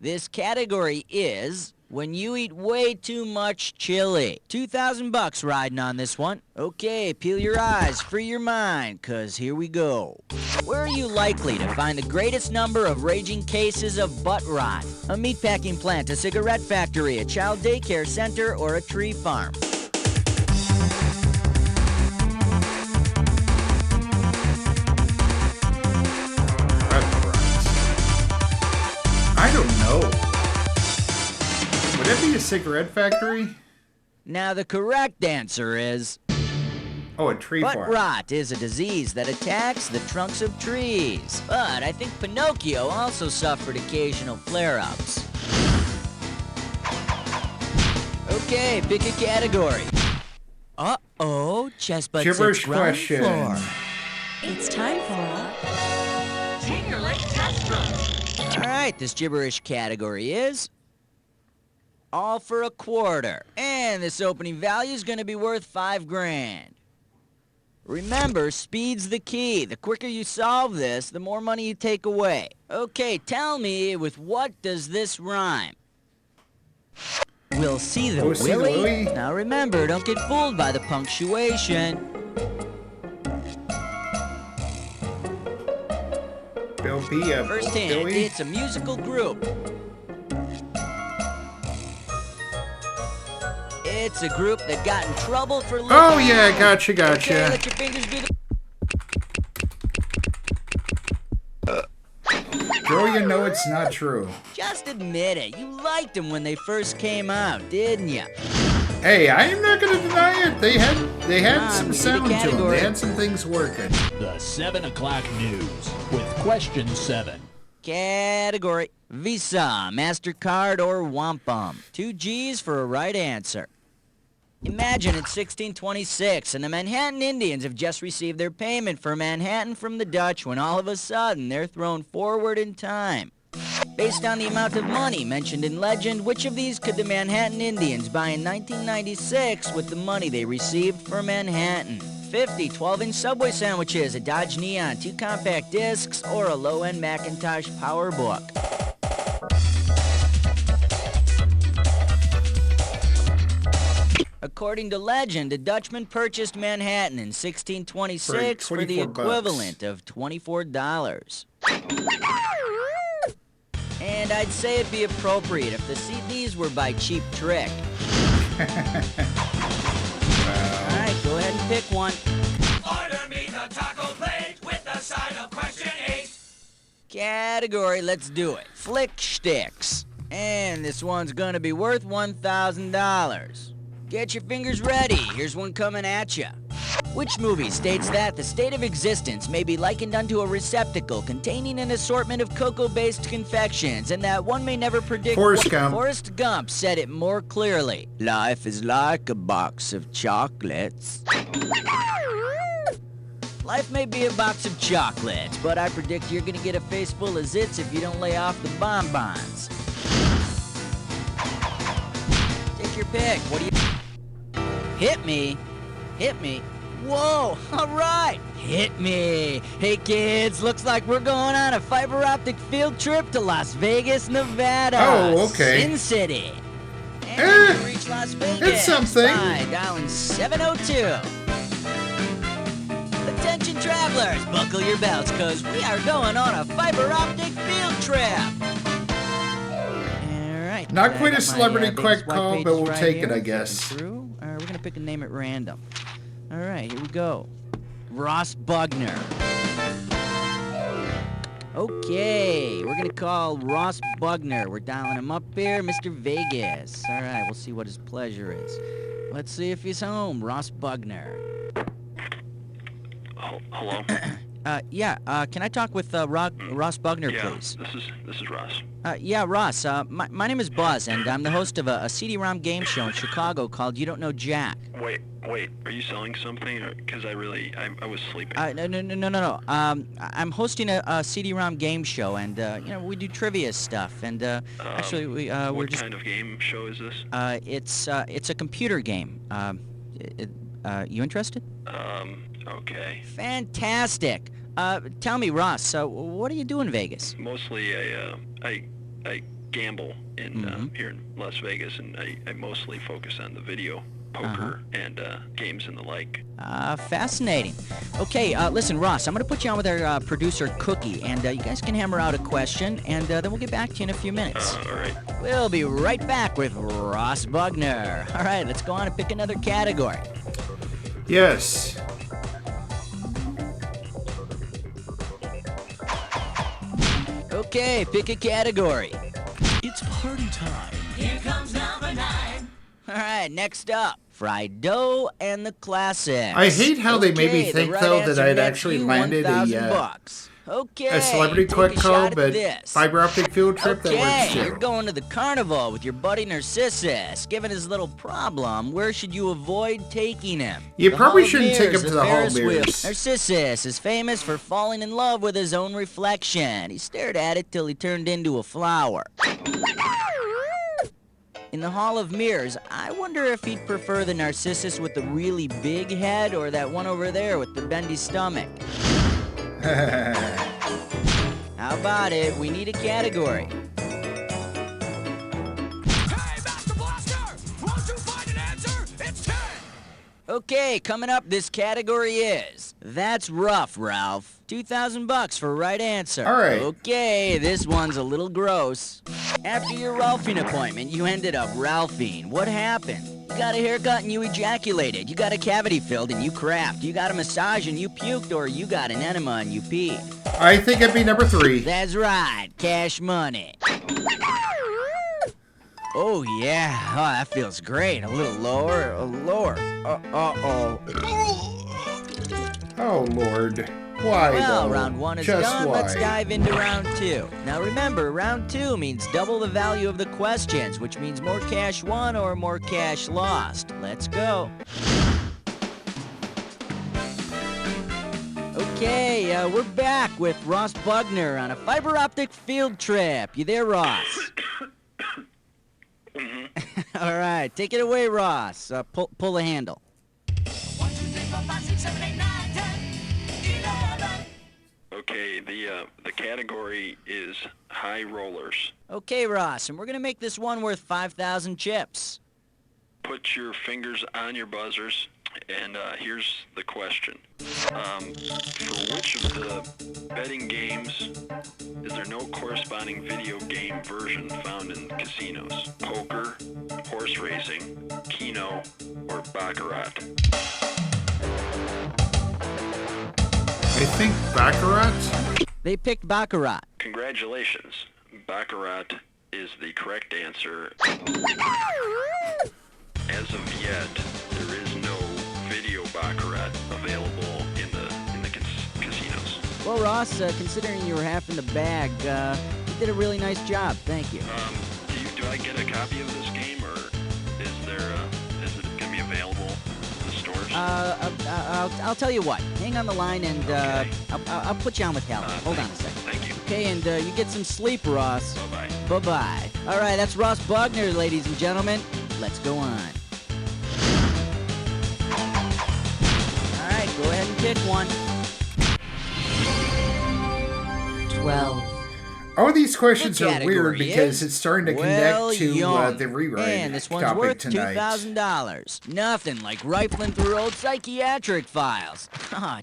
N: This category is when you eat way too much chili. $2,000 riding on this one. Okay, peel your eyes, free your mind, cause here we go. Where are you likely to find the greatest number of raging cases of butt rot? A meatpacking plant, a cigarette factory, a child daycare center, or a tree farm?
A: I don't know. Would that be a cigarette factory?
N: Now the correct answer is...
A: Oh, a tree farm.
N: Butt rot is a disease that attacks the trunks of trees. But I think Pinocchio also suffered occasional flare-ups. Okay, pick a category. Uh-oh, chest butts
A: Gibberish
N: ground
A: question.
N: floor.
O: It's time for
L: Junior Lake Test Run.
N: Alright, this gibberish category is... all for a quarter. And this opening value is going to be worth $5,000. Remember, speed's the key. The quicker you solve this, the more money you take away. Okay, tell me, with what does this rhyme? We'll see the Willie. Now remember, don't get fooled by the punctuation.
A: Bill B.
N: First hint,
A: Billy.
N: it's a musical group. It's a group that got in trouble for living.
A: Oh yeah, gotcha.
N: Okay, let your fingers do the...
A: Girl, you know it's not true.
N: Just admit it. You liked them when they first came out, didn't you?
A: Hey, I am not going to deny it. They had some
N: we need a
A: sound to them.
N: category.
A: They had some things working.
P: The 7 o'clock news with question 7.
N: Category: Visa, MasterCard, or Wampum. 2 G's for a right answer. Imagine it's 1626 and the Manhattan Indians have just received their payment for Manhattan from the Dutch when all of a sudden they're thrown forward in time. Based on the amount of money mentioned in legend, which of these could the Manhattan Indians buy in 1996 with the money they received for Manhattan? 50 12-inch Subway sandwiches, a Dodge Neon, 2 compact discs, or a low-end Macintosh PowerBook. According to legend, a Dutchman purchased Manhattan in 1626 for the equivalent of $24. And I'd say it'd be appropriate if the CDs were by Cheap Trick. Alright, go ahead and pick one.
L: Order me the taco plate with the side of question 8.
N: Category, let's do it. Flick Sticks. And this one's gonna be worth $1,000. Get your fingers ready. Here's one coming at ya. Which movie states that the state of existence may be likened unto a receptacle containing an assortment of cocoa-based confections, and that one may never predict
A: Forrest Gump.
N: Forrest Gump said it more clearly. Life is like a box of chocolates. Life may be a box of chocolates, but I predict you're gonna get a face full of zits if you don't lay off the bonbons. Take your pick. What do you... Hit me? Hit me? Whoa, all right, hit me. Hey kids, looks like we're going on a fiber optic field trip to Las Vegas, Nevada.
A: Oh, okay.
N: Sin City. And you reach Las Vegas
A: it's something.
N: by dialing 702. Attention travelers, buckle your belts, cause we are going on a fiber optic field trip. All right.
A: Not quite a celebrity
N: Vegas
A: quick
N: white
A: call,
N: pages
A: but we'll
N: right
A: take
N: here.
A: it, I guess.
N: Through. We're gonna pick a name at random. All right, here we go. Ross Bugner. Okay, we're gonna call Ross Bugner. We're dialing him up here, Mr. Vegas. All right, we'll see what his pleasure is. Let's see if he's home, Ross Bugner.
E: Hello?
N: Yeah, can I talk with Ross Bugner,
E: Yeah,
N: please?
E: this is Ross.
N: Yeah, Ross, my name is Buzz, and I'm the host of a CD-ROM game show in Chicago called You Don't Know Jack.
E: Wait, are you selling something? Because I was sleeping.
N: No. I'm hosting a CD-ROM game show, and, we do trivia stuff, and, actually, we're
E: what
N: just...
E: kind of game show is this?
N: It's a computer game. You interested?
E: Okay.
N: Fantastic. Tell me, Ross, what do you do in Vegas?
E: Mostly I gamble in here in Las Vegas, and I mostly focus on the video, poker, and games and the like.
N: Fascinating. Okay, listen, Ross, I'm going to put you on with our producer, Cookie, and you guys can hammer out a question, and then we'll get back to you in a few minutes.
E: All right.
N: We'll be right back with Ross Bugner. All right, let's go on and pick another category.
A: Yes.
N: Okay, pick a category.
P: It's party time.
L: Here comes number 9.
N: All right, next up, fried dough and the classics.
A: I hate how they made me
N: Okay,
A: think,
N: the right
A: though,
N: answer
A: that I'd
N: nets
A: actually
N: you
A: landed
N: $1,000. Okay,
A: a celebrity
N: take
A: quick
N: a
A: call,
N: shot at
A: but
N: this.
A: fiber optic field trip, that works
N: Okay,
A: too.
N: you're going to the carnival with your buddy Narcissus. Given his little problem, where should you avoid taking him?
A: You
N: The
A: probably
N: Hall of
A: shouldn't take
N: Mirrors,
A: him to the Hall of
N: Ferris wheel.
A: Mirrors.
N: Narcissus is famous for falling in love with his own reflection. He stared at it till he turned into a flower. In the Hall of Mirrors, I wonder if he'd prefer the Narcissus with the really big head or that one over there with the bendy stomach. How about it? We need a category.
L: Hey, Master Blaster! Won't you find an answer? It's 10!
N: Okay, coming up, this category is That's Rough, Ralph. $2,000 for right answer.
A: All right.
N: Okay, this one's a little gross. After your Ralphing appointment, you ended up Ralphing. What happened? You got a haircut and you ejaculated. You got a cavity filled and you crapped. You got a massage and you puked, or you got an enema and you peed.
A: I think it'd be number 3.
N: That's right, cash money. Oh, yeah. Oh, that feels great. A little lower, lower. Uh-oh.
A: Oh, Lord. Why,
N: Well,
A: though?
N: round 1 is
A: Just
N: done.
A: why?
N: Let's dive into round 2. Now remember, round 2 means double the value of the questions, which means more cash won or more cash lost. Let's go. Okay, we're back with Ross Bugner on a fiber optic field trip. You there, Ross? All right, take it away, Ross. Pull the handle.
L: 1, 2, 3, 4, 5, 6, 7, 8, 9, 10, 11.
E: Okay, the category is high rollers.
N: Okay, Ross, and we're gonna make this one worth 5,000 chips.
E: Put your fingers on your buzzers, and here's the question. For which of the betting games is there no corresponding video game version found in casinos? Poker, horse racing, Keno, or Baccarat?
A: I think Baccarat?
N: They picked Baccarat.
E: Congratulations. Baccarat is the correct answer. As of yet, there is no video Baccarat available
N: Well, Ross, considering you were half in the bag, you did a really nice job. Thank you.
E: Do I get a copy of this game, or is it gonna be available in the stores?
N: I'll tell you what. Hang on the line, and I'll put you on with Helen. Hold on a second.
E: Thank you.
N: Okay, and you get some sleep, Ross.
E: Bye-bye.
N: Bye-bye. All right, that's Ross Bogner, ladies and gentlemen. Let's go on. All right, go ahead and pick one.
O: 12.
A: All these questions
N: The
A: are weird
N: category
A: because
N: is,
A: it's starting to
N: well,
A: connect to
N: young.
A: the rewrite
N: And this one's
A: topic
N: worth
A: tonight.
N: $2,000. Nothing like rifling through old psychiatric files.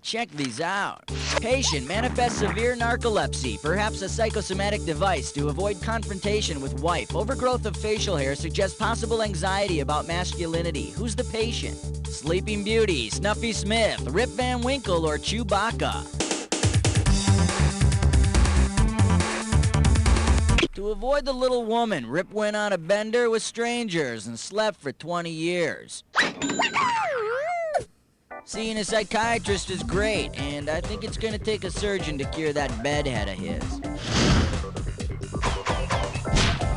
N: Check these out. Patient manifests severe narcolepsy, perhaps a psychosomatic device to avoid confrontation with wife. Overgrowth of facial hair suggests possible anxiety about masculinity. Who's the patient? Sleeping Beauty, Snuffy Smith, Rip Van Winkle, or Chewbacca? To avoid the little woman, Rip went on a bender with strangers and slept for 20 years. Seeing a psychiatrist is great, and I think it's gonna take a surgeon to cure that bedhead of his.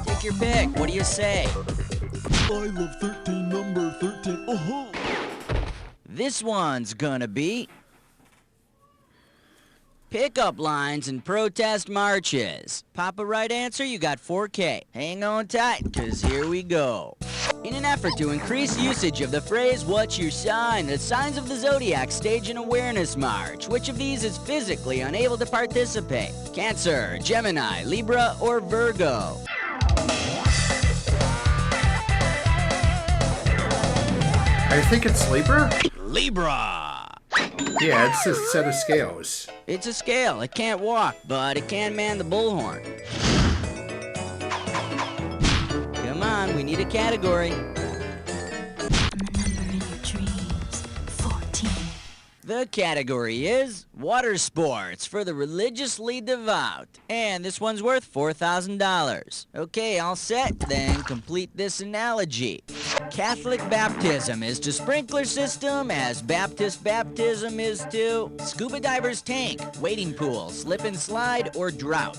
N: Take your pick. What do you say?
G: I love 13, number 13. Oh-ho!
N: This one's gonna be pickup lines and protest marches. Pop a right answer, you got 4K. Hang on tight, cause here we go. In an effort to increase usage of the phrase, what's your sign? The signs of the zodiac stage an awareness march. Which of these is physically unable to participate? Cancer, Gemini, Libra, or Virgo?
A: I think it's Libra?
N: Libra!
A: Yeah, it's a set of scales.
N: It's a scale. It can't walk, but it can man the bullhorn. Come on, we need a category.
O: And the number in your dreams, 14.
N: The category is water sports for the religiously devout. And this one's worth $4,000. Okay, all set? Then complete this analogy. Catholic baptism is to sprinkler system as Baptist baptism is to scuba diver's tank, wading pool, slip and slide, or drought.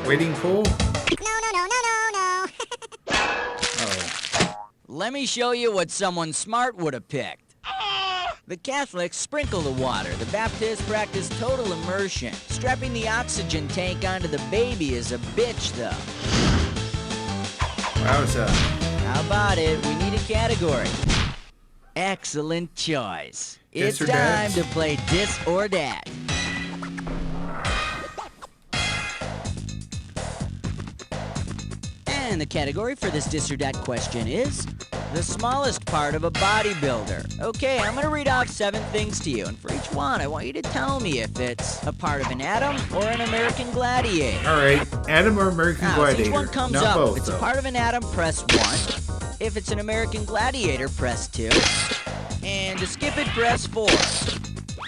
A: Wading pool?
M: No.
A: Oh.
N: Let me show you what someone smart would have picked. The Catholics sprinkle the water. The Baptists practice total immersion. Strapping the oxygen tank onto the baby is a bitch, though.
A: Wowza.
N: How about it? We need a category. Excellent choice.
A: Dis
N: It's
A: or
N: time
A: dat?
N: to play Dis or Dat. And the category for this Dis or Dat question is the smallest part of a bodybuilder. Okay, I'm gonna read off 7 things to you, and for each one, I want you to tell me if it's a part of an atom or an American gladiator.
A: All right, Atom or American
N: Now,
A: Gladiator?
N: if each one comes
A: Not
N: up,
A: both,
N: if it's
A: though.
N: a part of an atom, press 1. If it's an American gladiator, press 2. And to skip it, press 4.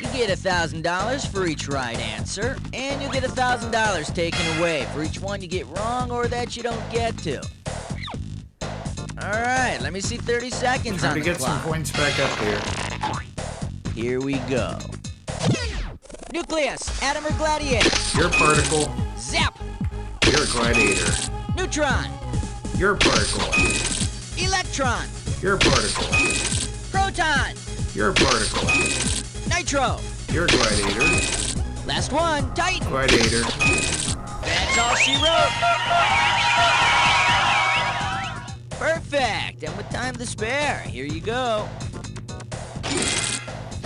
N: You get $1,000 for each right answer, and you get $1,000 taken away for each one you get wrong or that you don't get to. All right, let me see 30 seconds
A: Trying
N: on
A: to
N: the
A: get some
N: clock.
A: points back up here.
N: Here we go. Nucleus, atom or gladiator?
A: Your particle.
N: Zap!
A: You're a gladiator.
N: Neutron,
A: Your particle.
N: electron,
A: Your particle.
N: proton,
A: Your particle.
N: nitro.
A: You're a gladiator.
N: Last one, Titan.
A: Gladiator.
N: That's all she wrote. Perfect. And with time to spare, here you go.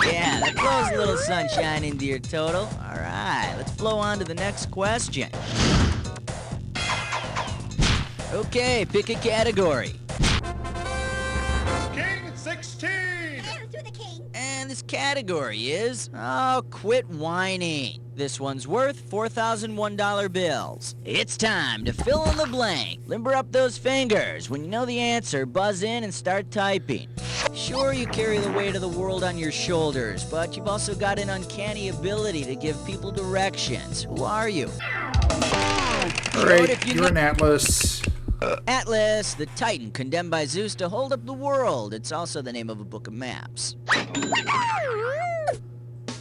N: Yeah, that blows a little sunshine into your total. All right, let's flow on to the next question. Okay, pick a category.
L: King 16!
N: And this category is, oh, quit whining. This one's worth $4,001 bills. It's time to fill in the blank. Limber up those fingers. When you know the answer, buzz in and start typing. Sure, you carry the weight of the world on your shoulders, but you've also got an uncanny ability to give people directions. Who are you?
A: All right, you're an Atlas.
N: Atlas, the Titan condemned by Zeus to hold up the world. It's also the name of a book of maps.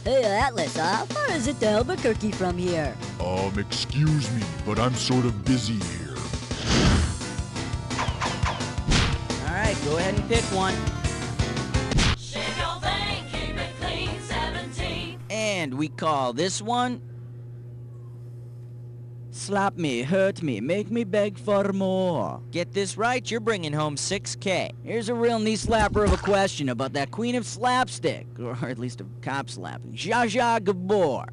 F: Hey, Atlas, how far is it to Albuquerque from here?
Q: Excuse me, but I'm sort of busy here.
N: All right, go ahead and pick one.
L: Shave your vein, keep it clean, 17.
N: And we call this one... Slap me, hurt me, make me beg for more. Get this right, you're bringing home $6K. Here's a real knee slapper of a question about that queen of slapstick, or at least of cop slapping, Zsa Zsa Gabor.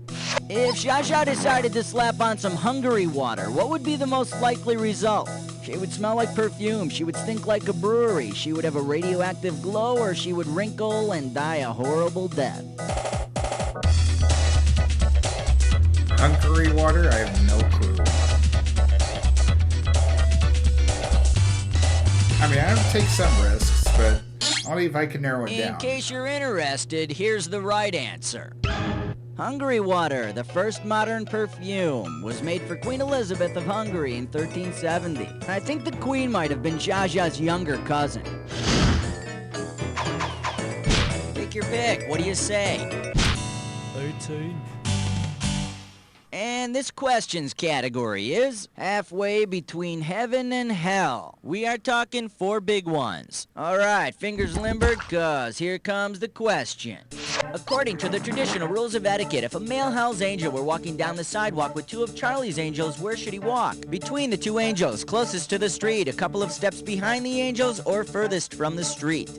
N: If Zsa Zsa decided to slap on some Hungary water, what would be the most likely result? She would smell like perfume, she would stink like a brewery, she would have a radioactive glow, or she would wrinkle and die a horrible death.
A: Hungary water? I have no clue. I mean, I would take some risks, but only if I can narrow it down.
N: In case you're interested, here's the right answer. Hungary water, the first modern perfume, was made for Queen Elizabeth of Hungary in 1370. I think the Queen might have been Zsa Zsa's younger cousin. Take your pick. What do you say?
R: 18.
N: And this questions category is halfway between heaven and hell. We are talking 4 big ones. All right, fingers limbered, cause here comes the question. According to the traditional rules of etiquette, if a male Hell's Angel were walking down the sidewalk with 2 of Charlie's Angels, where should he walk? Between the 2 angels, closest to the street, a couple of steps behind the angels, or furthest from the street?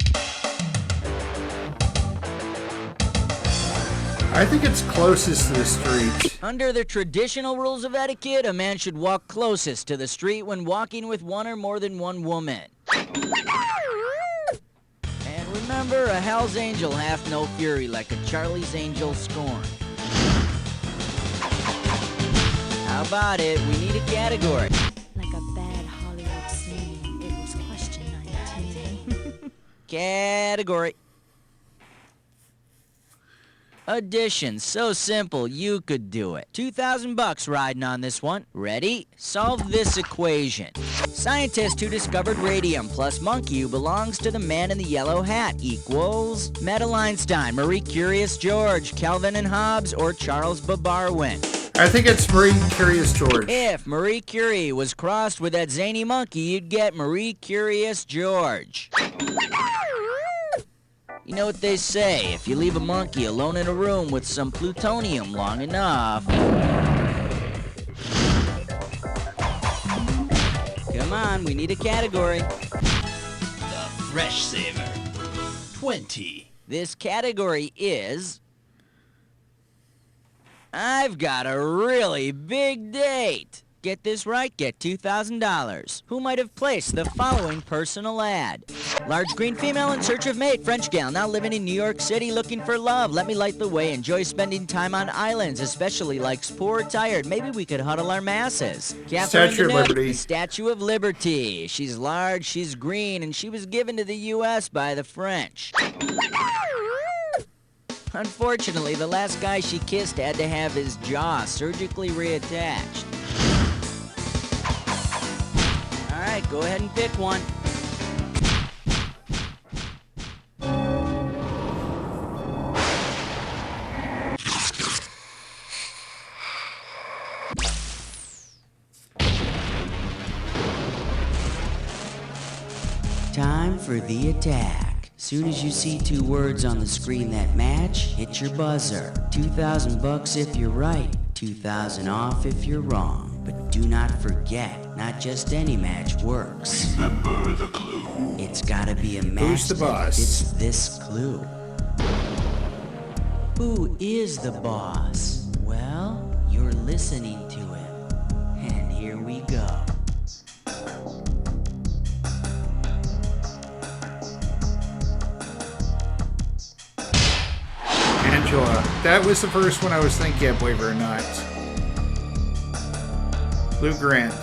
A: I think it's closest to the street.
N: Under the traditional rules of etiquette, a man should walk closest to the street when walking with one or more than one woman. And remember, a Hell's Angel hath no fury like a Charlie's Angel scorn. How about it? We need a category.
O: Like a bad Hollywood scene. It was question 19.
N: Category. Addition, so simple you could do it. $2,000 riding on this one. Ready? Solve this equation. Scientist who discovered radium plus monkey who belongs to the man in the yellow hat equals Meta Einstein, Marie Curious George, Kelvin and Hobbes, or Charles Babarwin.
A: I think it's Marie Curious George.
N: If Marie Curie was crossed with that zany monkey, you'd get Marie Curious George. You know what they say, if you leave a monkey alone in a room with some plutonium long enough... Come on, we need a category.
B: The Fresh Saver. 20.
N: This category is... I've got a really big date. Get this right, get $2,000. Who might have placed the following personal ad? Large green female in search of mate, French gal, now living in New York City looking for love. Let me light the way, enjoy spending time on islands, especially likes poor tired. Maybe we could huddle our masses.
A: Statue of Liberty.
N: The Statue of Liberty. She's large, she's green, and she was given to the U.S. by the French. Unfortunately, the last guy she kissed had to have his jaw surgically reattached. All right, go ahead and pick one. Time for the attack. Soon as you see 2 words on the screen that match, hit your buzzer. $2,000 if you're right, 2,000 off if you're wrong. But do not forget, not just any match works.
G: Remember the clue.
N: It's gotta be a match
A: Who's the boss?
N: It's this clue. Who is the boss? Well, you're listening to him. And here we go.
A: Angela. That was the first one I was thinking of, believe it or not. Lou Grant.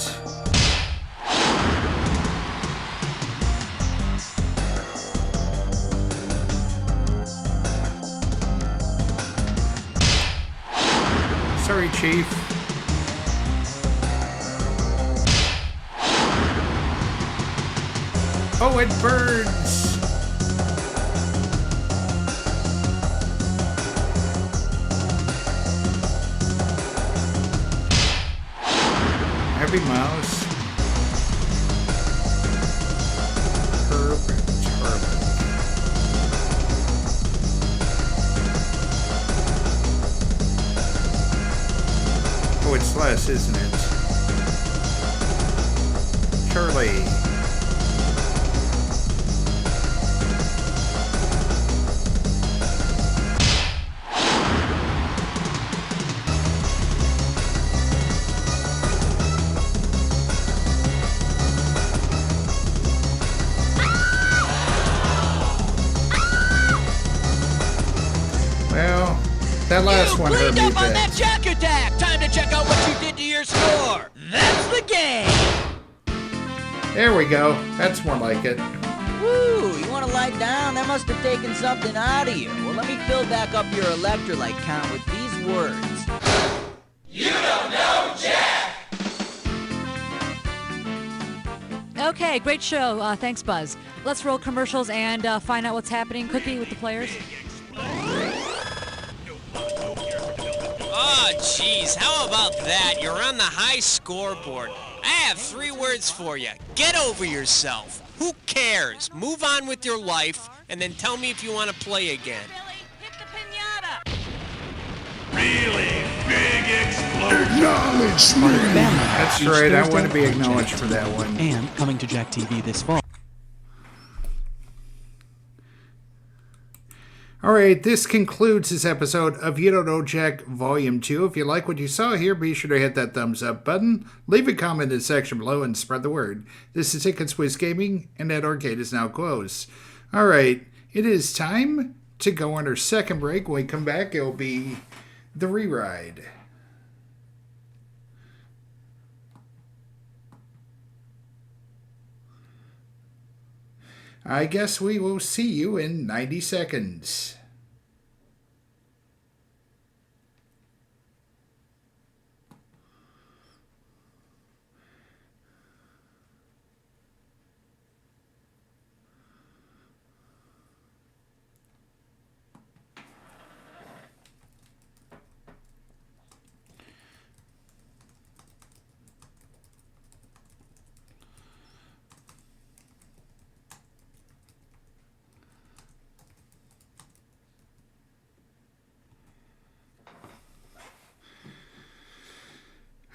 A: Sorry, Chief. Oh, it burns. Herbie Mouse. Herb Charlie. Oh, it's less, isn't it? Charlie. Well, that last one hurt
H: Cleaned
A: me a
H: up on
A: bit.
H: that jack attack! Time to check out what you did to your score! That's the game!
A: There we go. That's more like it.
N: Woo, you want to lie down? That must have taken something out of you. Well, let me fill back up your electrolyte count with these words.
L: You don't know Jack!
S: Okay, great show. Thanks, Buzz. Let's roll commercials and find out what's happening quickly with the players.
D: Oh, jeez, how about that? You're on the high scoreboard. I have 3 words for you. Get over yourself. Who cares? Move on with your life, and then tell me if you want to play again.
L: Really big explosion.
Q: Acknowledgement.
A: That's right, I want to be acknowledged for that one.
T: And coming to Jack TV this fall.
A: Alright, this concludes this episode of You Don't Know Jack Volume 2. If you like what you saw here, be sure to hit that thumbs up button, leave a comment in the section below, and spread the word. This is Ticket Swiss Gaming, and that arcade is now closed. Alright, it is time to go on our second break. When we come back, it will be the re-ride. I guess we will see you in 90 seconds.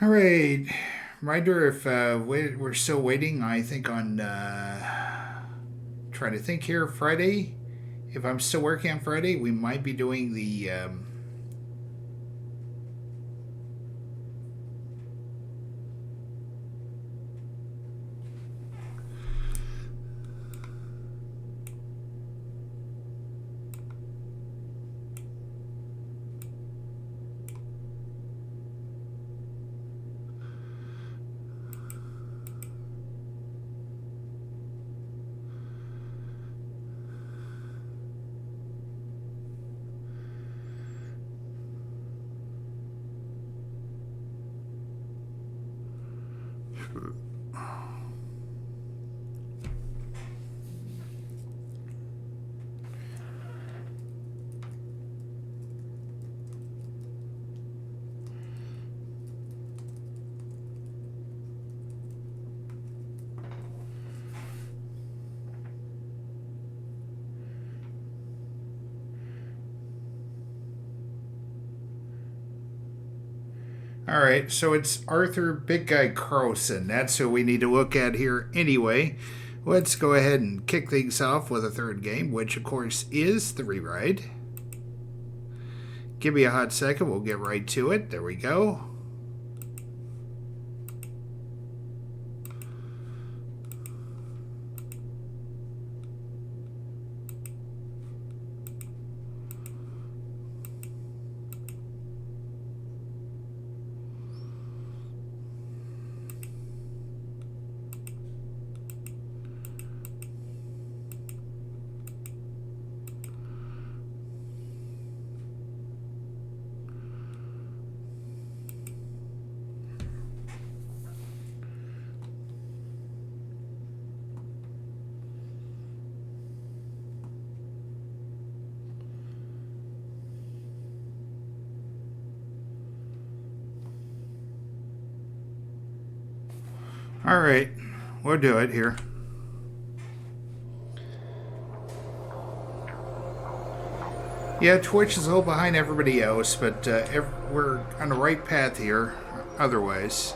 A: All right. Reminder, if we're still waiting, I think on, trying to think here, Friday. If I'm still working on Friday, we might be doing the, all right, so it's Arthur Big Guy Carlson. That's who we need to look at here anyway. Let's go ahead and kick things off with a third game, which of course is the re-ride. Give me a hot second, we'll get right to it. There we go. All right, we'll do it here. Yeah, Twitch is a little behind everybody else, but we're on the right path here, otherwise.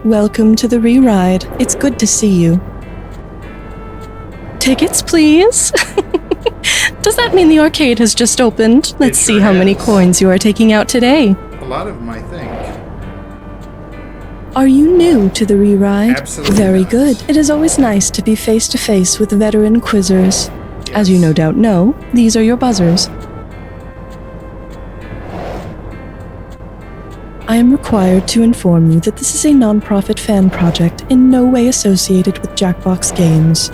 U: Welcome to the re-ride. It's good to see you. Tickets, please. Does that mean the arcade has just opened? Let's see how many coins you are taking out today.
A: A lot of them, I think.
U: Are you new to the re-ride?
A: Absolutely
U: Very
A: not.
U: good. It is always nice to be face-to-face with veteran quizzers. As you no doubt know, these are your buzzers. I am required to inform you that this is a non-profit fan project in no way associated with Jackbox Games.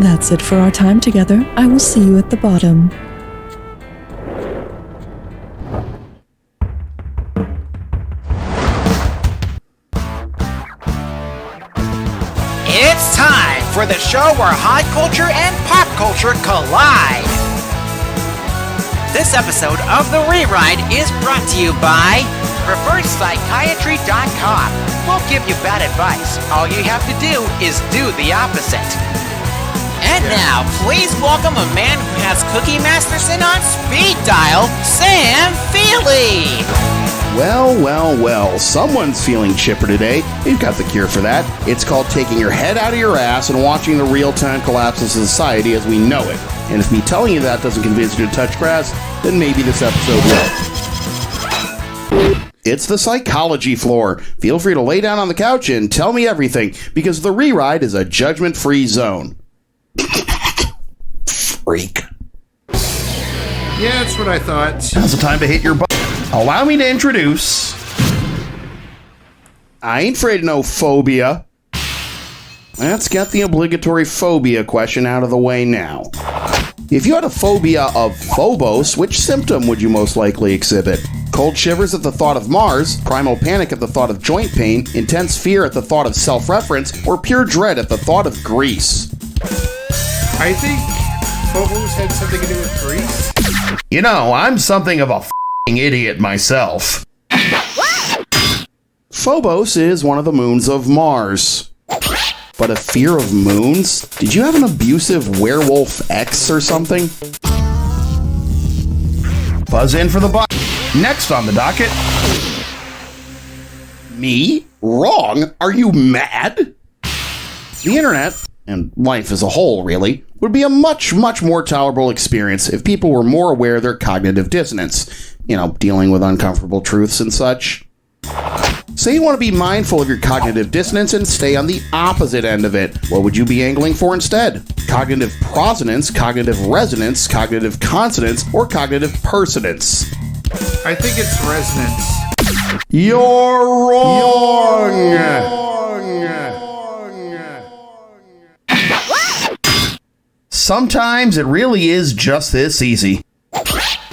U: That's it for our time together. I will see you at the bottom.
V: It's time for the show where hot culture and pop culture collide. This episode of The Rewrite is brought to you by PreferredPsychiatry.com. We'll give you bad advice. All you have to do is do the opposite. And now, please welcome a man who has Cookie Masterson on speed dial, Sam Feely.
W: Well, someone's feeling chipper today. We've got the cure for that. It's called taking your head out of your ass and watching the real-time collapse of society as we know it. And if me telling you that doesn't convince you to touch grass, then maybe this episode will. It's the psychology floor. Feel free to lay down on the couch and tell me everything, because the re-ride is a judgment-free zone. Freak.
A: Yeah, that's what I thought.
W: Now's the time to hit your butt. Allow me to introduce... I ain't afraid of no phobia. Let's get the obligatory phobia question out of the way now. If you had a phobia of Phobos, which symptom would you most likely exhibit? Cold shivers at the thought of Mars, primal panic at the thought of joint pain, intense fear at the thought of self-reference, or pure dread at the thought of Greece?
A: I think Phobos had something to do with Greece.
W: You know, I'm something of a f***ing idiot myself. Phobos is one of the moons of Mars. But a fear of moons? Did you have an abusive werewolf ex or something? Buzz in for the butt. Next on the docket. Me? Wrong? Are you mad? The internet, and life as a whole really, would be a much, much more tolerable experience if people were more aware of their cognitive dissonance. You know, dealing with uncomfortable truths and such. Say you want to be mindful of your cognitive dissonance and stay on the opposite end of it. What would you be angling for instead? Cognitive prosonance, cognitive resonance, cognitive consonance, or cognitive personance?
A: I think it's resonance.
W: You're wrong! Sometimes it really is just this easy.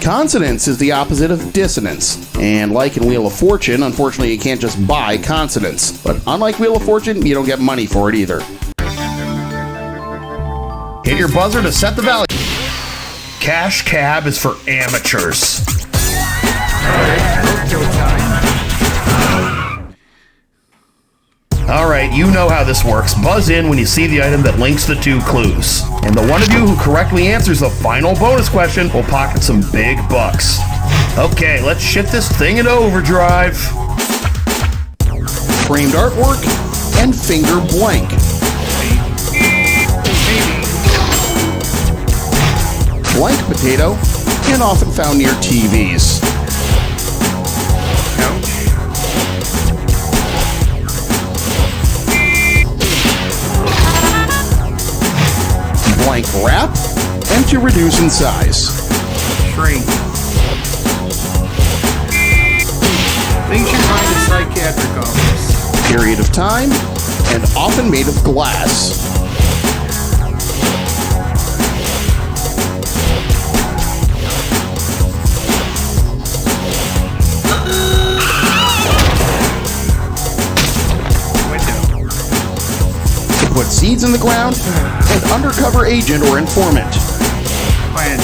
W: Consonance is the opposite of dissonance. And like in Wheel of Fortune, unfortunately you can't just buy consonance. But unlike Wheel of Fortune, you don't get money for it either. Hit your buzzer to set the value. Cash Cab is for amateurs. Alright, you know how this works. Buzz in when you see the item that links the two clues. And the one of you who correctly answers the final bonus question will pocket some big bucks. Okay, let's shit this thing into overdrive. Framed artwork and finger blank. Blank potato and often found near TVs. Blank wrap and to reduce in size.
A: Shrink. Things you find in psychiatric office.
W: Period of time and often made of glass. Put seeds in the ground, and undercover agent or informant.
A: Plant.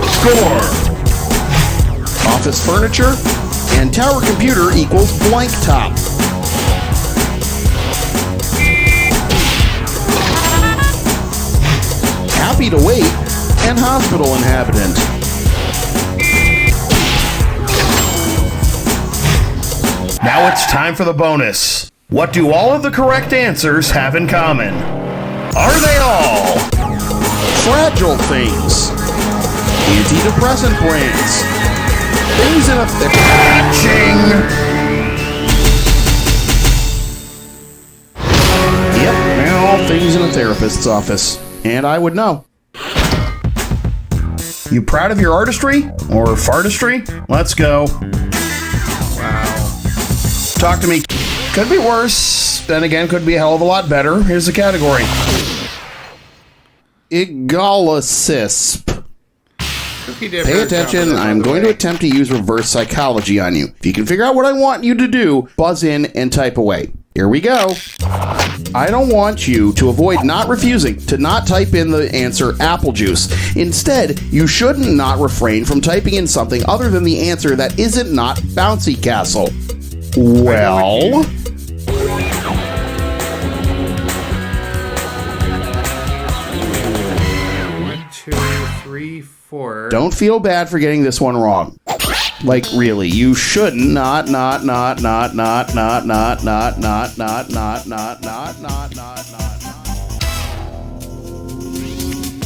W: Score! Office furniture, and tower computer equals blank top. Happy to wait, and hospital inhabitant. Now it's time for the bonus. What do all of the correct answers have in common? Are they all fragile things, antidepressant brands, things in a patching? Yep, they're all things in a therapist's office. And I would know. You proud of your artistry? Or fartistry? Let's go. Talk to me. Could be worse. Then again, could be a hell of a lot better. Here's the category. Igalacisp. Pay attention. I'm going to attempt to use reverse psychology on you. If you can figure out what I want you to do, buzz in and type away. Here we go. I don't want you to avoid not refusing to not type in the answer apple juice. Instead, you shouldn't not refrain from typing in something other than the answer that isn't not bouncy castle. Well,
A: 1, 2, 3, 4.
W: Don't feel bad for getting this one wrong. Like, really, you shouldn't not.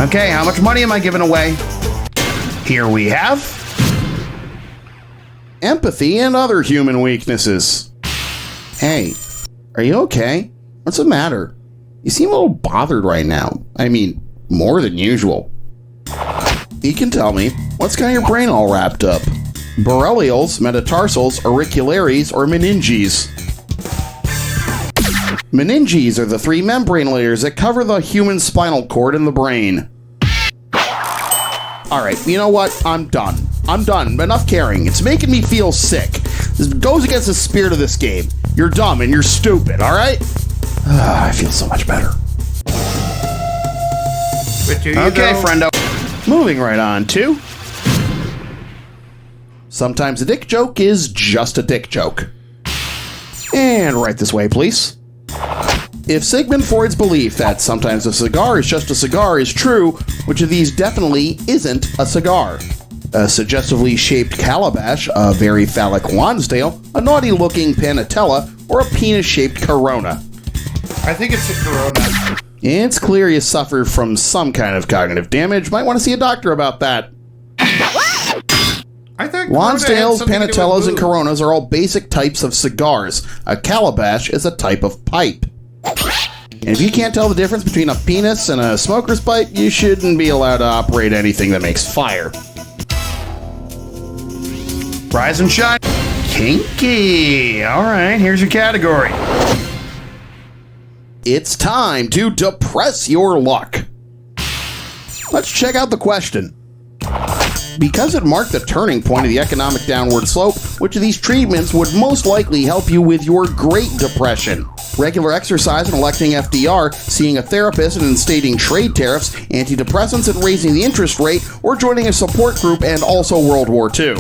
W: Okay, how much money am I giving away? Here we have empathy and other human weaknesses. Hey, are you okay? What's the matter? You seem a little bothered right now. I mean, more than usual. You can tell me, what's got your brain all wrapped up? Borrelials, metatarsals, auricularies, or meninges? Meninges are the three membrane layers that cover the human spinal cord and the brain. Alright, you know what? I'm done. Enough caring. It's making me feel sick. This goes against the spirit of this game. You're dumb and you're stupid, alright? I feel so much better. Okay, friendo. Moving right on to... Sometimes a dick joke is just a dick joke. And right this way, please. If Sigmund Freud's belief that sometimes a cigar is just a cigar is true, which of these definitely isn't a cigar? A suggestively shaped calabash, a very phallic Lonsdale, a naughty-looking Panatella, or a penis-shaped Corona?
A: I think it's a Corona.
W: It's clear you suffer from some kind of cognitive damage. Might want to see a doctor about that.
A: I thought
W: Lonsdales, Panatellas, and Coronas are all basic types of cigars. A calabash is a type of pipe. And if you can't tell the difference between a penis and a smoker's pipe, you shouldn't be allowed to operate anything that makes fire. Rise and shine. Kinky. All right, here's your category. It's time to depress your luck. Let's check out the question. Because it marked the turning point of the economic downward slope, which of these treatments would most likely help you with your Great Depression? Regular exercise and electing FDR, seeing a therapist and instating trade tariffs, antidepressants and raising the interest rate, or joining a support group and also World War II.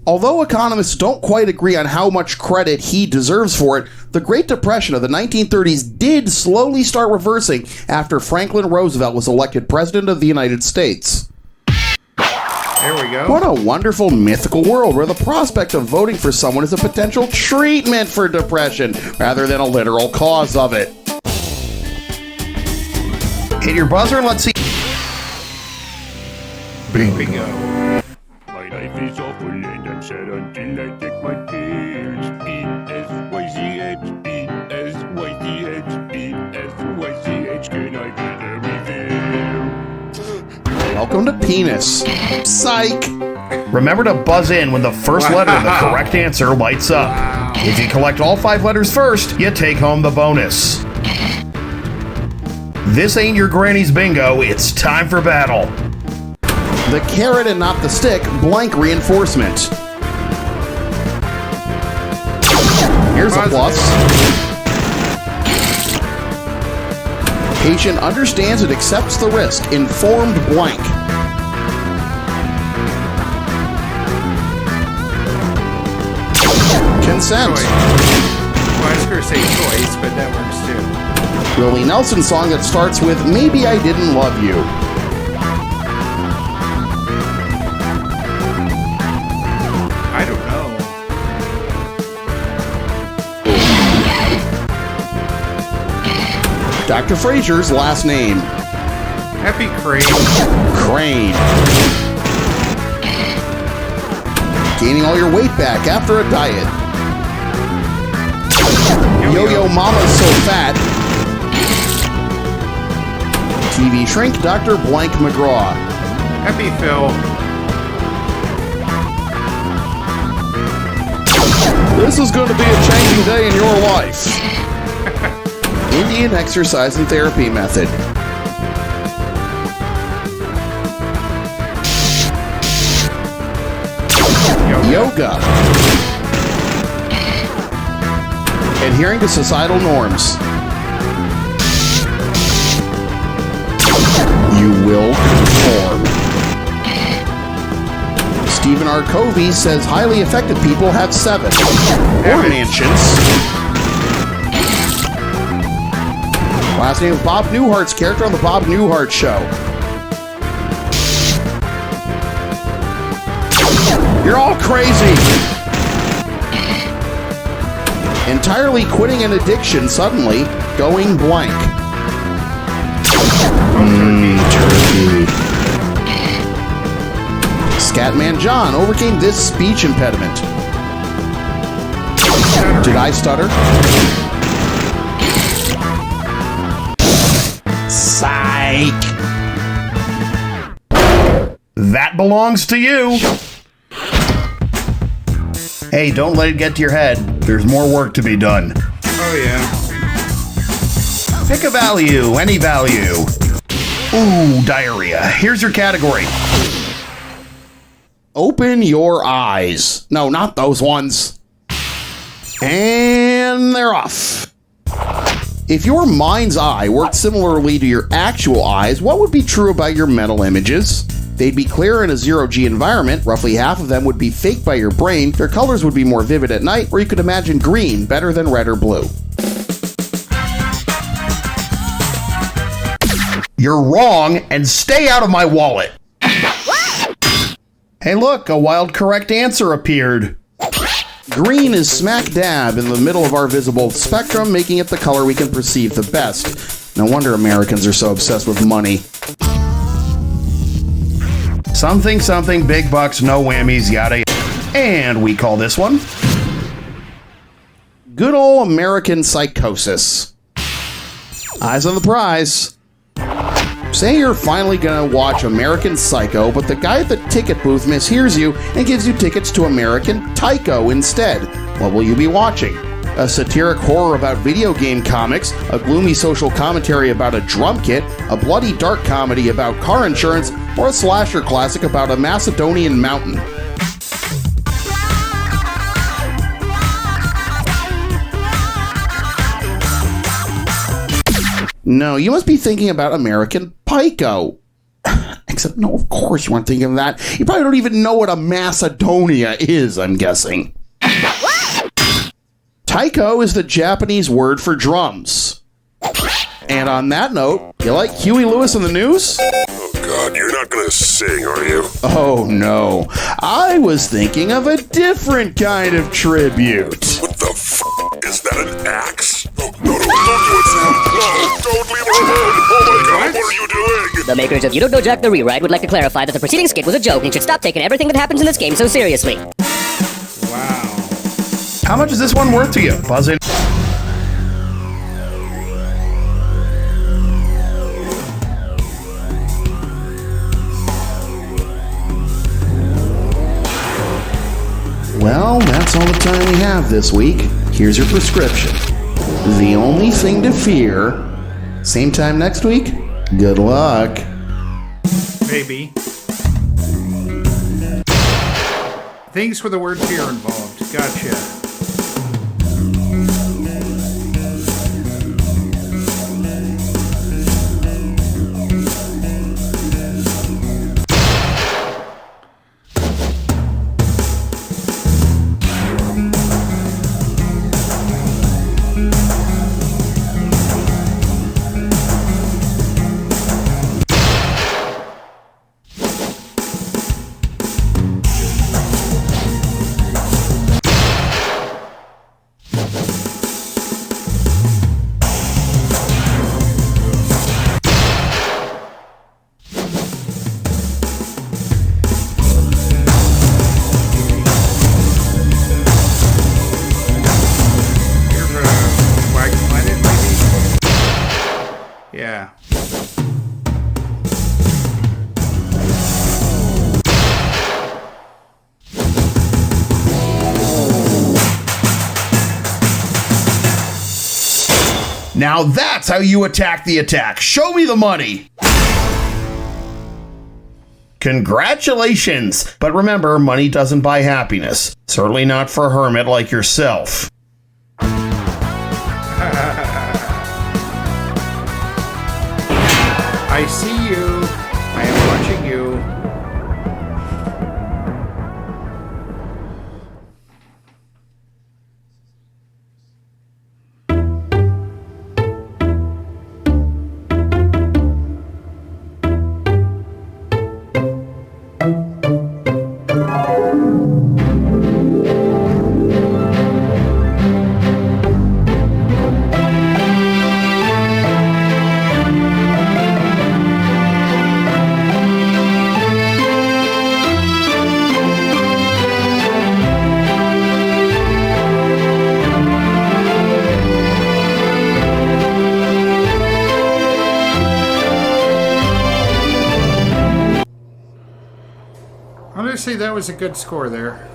W: Although economists don't quite agree on how much credit he deserves for it, the Great Depression of the 1930s did slowly start reversing after Franklin Roosevelt was elected President of the United States.
A: There we go.
W: What a wonderful mythical world where the prospect of voting for someone is a potential treatment for depression rather than a literal cause of it. Hit your buzzer and let's see.
A: Bingo.
K: My life is awful and I'm sad until I take my pills. E-S-Y-C-H, E-S-Y-C-H, E-S-Y-C-H, can I get a refill?
W: Welcome to Penis. Psych!
C: Remember to buzz in when the first letter of the correct answer lights up. If you collect all 5 letters first, you take home the bonus. This ain't your granny's bingo, it's time for battle.
W: The carrot and not the stick, blank reinforcement. Here's a plus. Patient understands and accepts the risk, informed blank. Consent.
A: Well, I was going to say choice, but that works too.
W: Willie Nelson song that starts with Maybe I Didn't Love You.
A: I don't know.
W: Dr. Frazier's last name.
A: Happy Crane.
W: Crane. Gaining all your weight back after a diet. Yo-Yo Mama's so fat. TV shrink Dr. Blank McGraw.
A: Happy Phil.
W: This is going to be a changing day in your life. Indian exercise and therapy method. Yoga. Adhering to societal norms. You will conform. Stephen R. Covey says highly effective people have 7 or mansions. Last name of Bob Newhart's character on the Bob Newhart Show. You're all crazy. Entirely quitting an addiction suddenly, going blank. Turkey. Scatman John overcame this speech impediment. Did I stutter? Psych!
C: That belongs to you. Hey, don't let it get to your head. There's more work to be done.
A: Oh, yeah.
C: Pick a value, any value. Ooh, diarrhea. Here's your category.
W: Open your eyes. No, not those ones. And they're off. If your mind's eye worked similarly to your actual eyes, what would be true about your mental images? They'd be clear in a zero-G environment. Roughly half of them would be faked by your brain. Their colors would be more vivid at night, or you could imagine green better than red or blue.
C: You're wrong, and stay out of my wallet. Hey, look, a wild correct answer appeared.
W: Green is smack dab in the middle of our visible spectrum, making it the color we can perceive the best. No wonder Americans are so obsessed with money.
C: Something, something, big bucks, no whammies, yada. And we call this one
W: good old American psychosis. Eyes on the prize. Say you're finally gonna watch American Psycho, but the guy at the ticket booth mishears you and gives you tickets to American Tycho instead. What will you be watching? a satiric horror about video game comics, a gloomy social commentary about a drum kit, a bloody dark comedy about car insurance, or a slasher classic about a Macedonian mountain. No, you must be thinking about American Pico. Except, no, of course you weren't thinking of that. You probably don't even know what a Macedonia is, I'm guessing. Taiko is the Japanese word for drums. And on that note, you like Huey Lewis in the News?
I: Oh God, you're not gonna sing, are you?
W: Oh no, I was thinking of a different kind of tribute.
I: What the f*** is that, an axe? Oh, no, don't do it, Sam. No, don't leave her alone. Oh my God, what are you doing?
F: The makers of You Don't Know Jack the Rewrite would like to clarify that the preceding skit was a joke and should stop taking everything that happens in this game so seriously.
A: Wow.
C: How much is this one worth to you? Buzz in.
W: Well, that's all the time we have this week. Here's your prescription. The only thing to fear. Same time next week. Good luck.
A: Maybe. Things with the word fear involved. Gotcha. Yeah.
C: Now that's how you attack the attack. Show me the money. Congratulations. But remember, money doesn't buy happiness. Certainly not for a hermit like yourself.
A: I see you. I am watching you. Honestly, that was a good score there.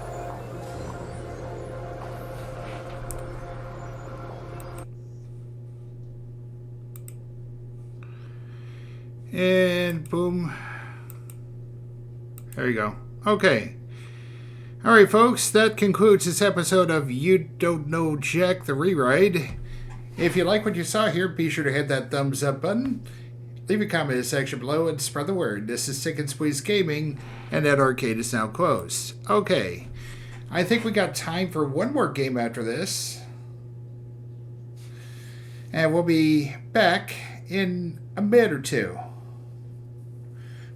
A: And boom. There you go. Okay. All right, folks, that concludes this episode of You Don't Know Jack the Rewrite. If you like what you saw here, be sure to hit that thumbs up button. Leave a comment in the section below and spread the word. This is Stick and Squeeze Gaming, and that arcade is now closed. Okay, I think we got time for one more game after this. And we'll be back in a minute or two.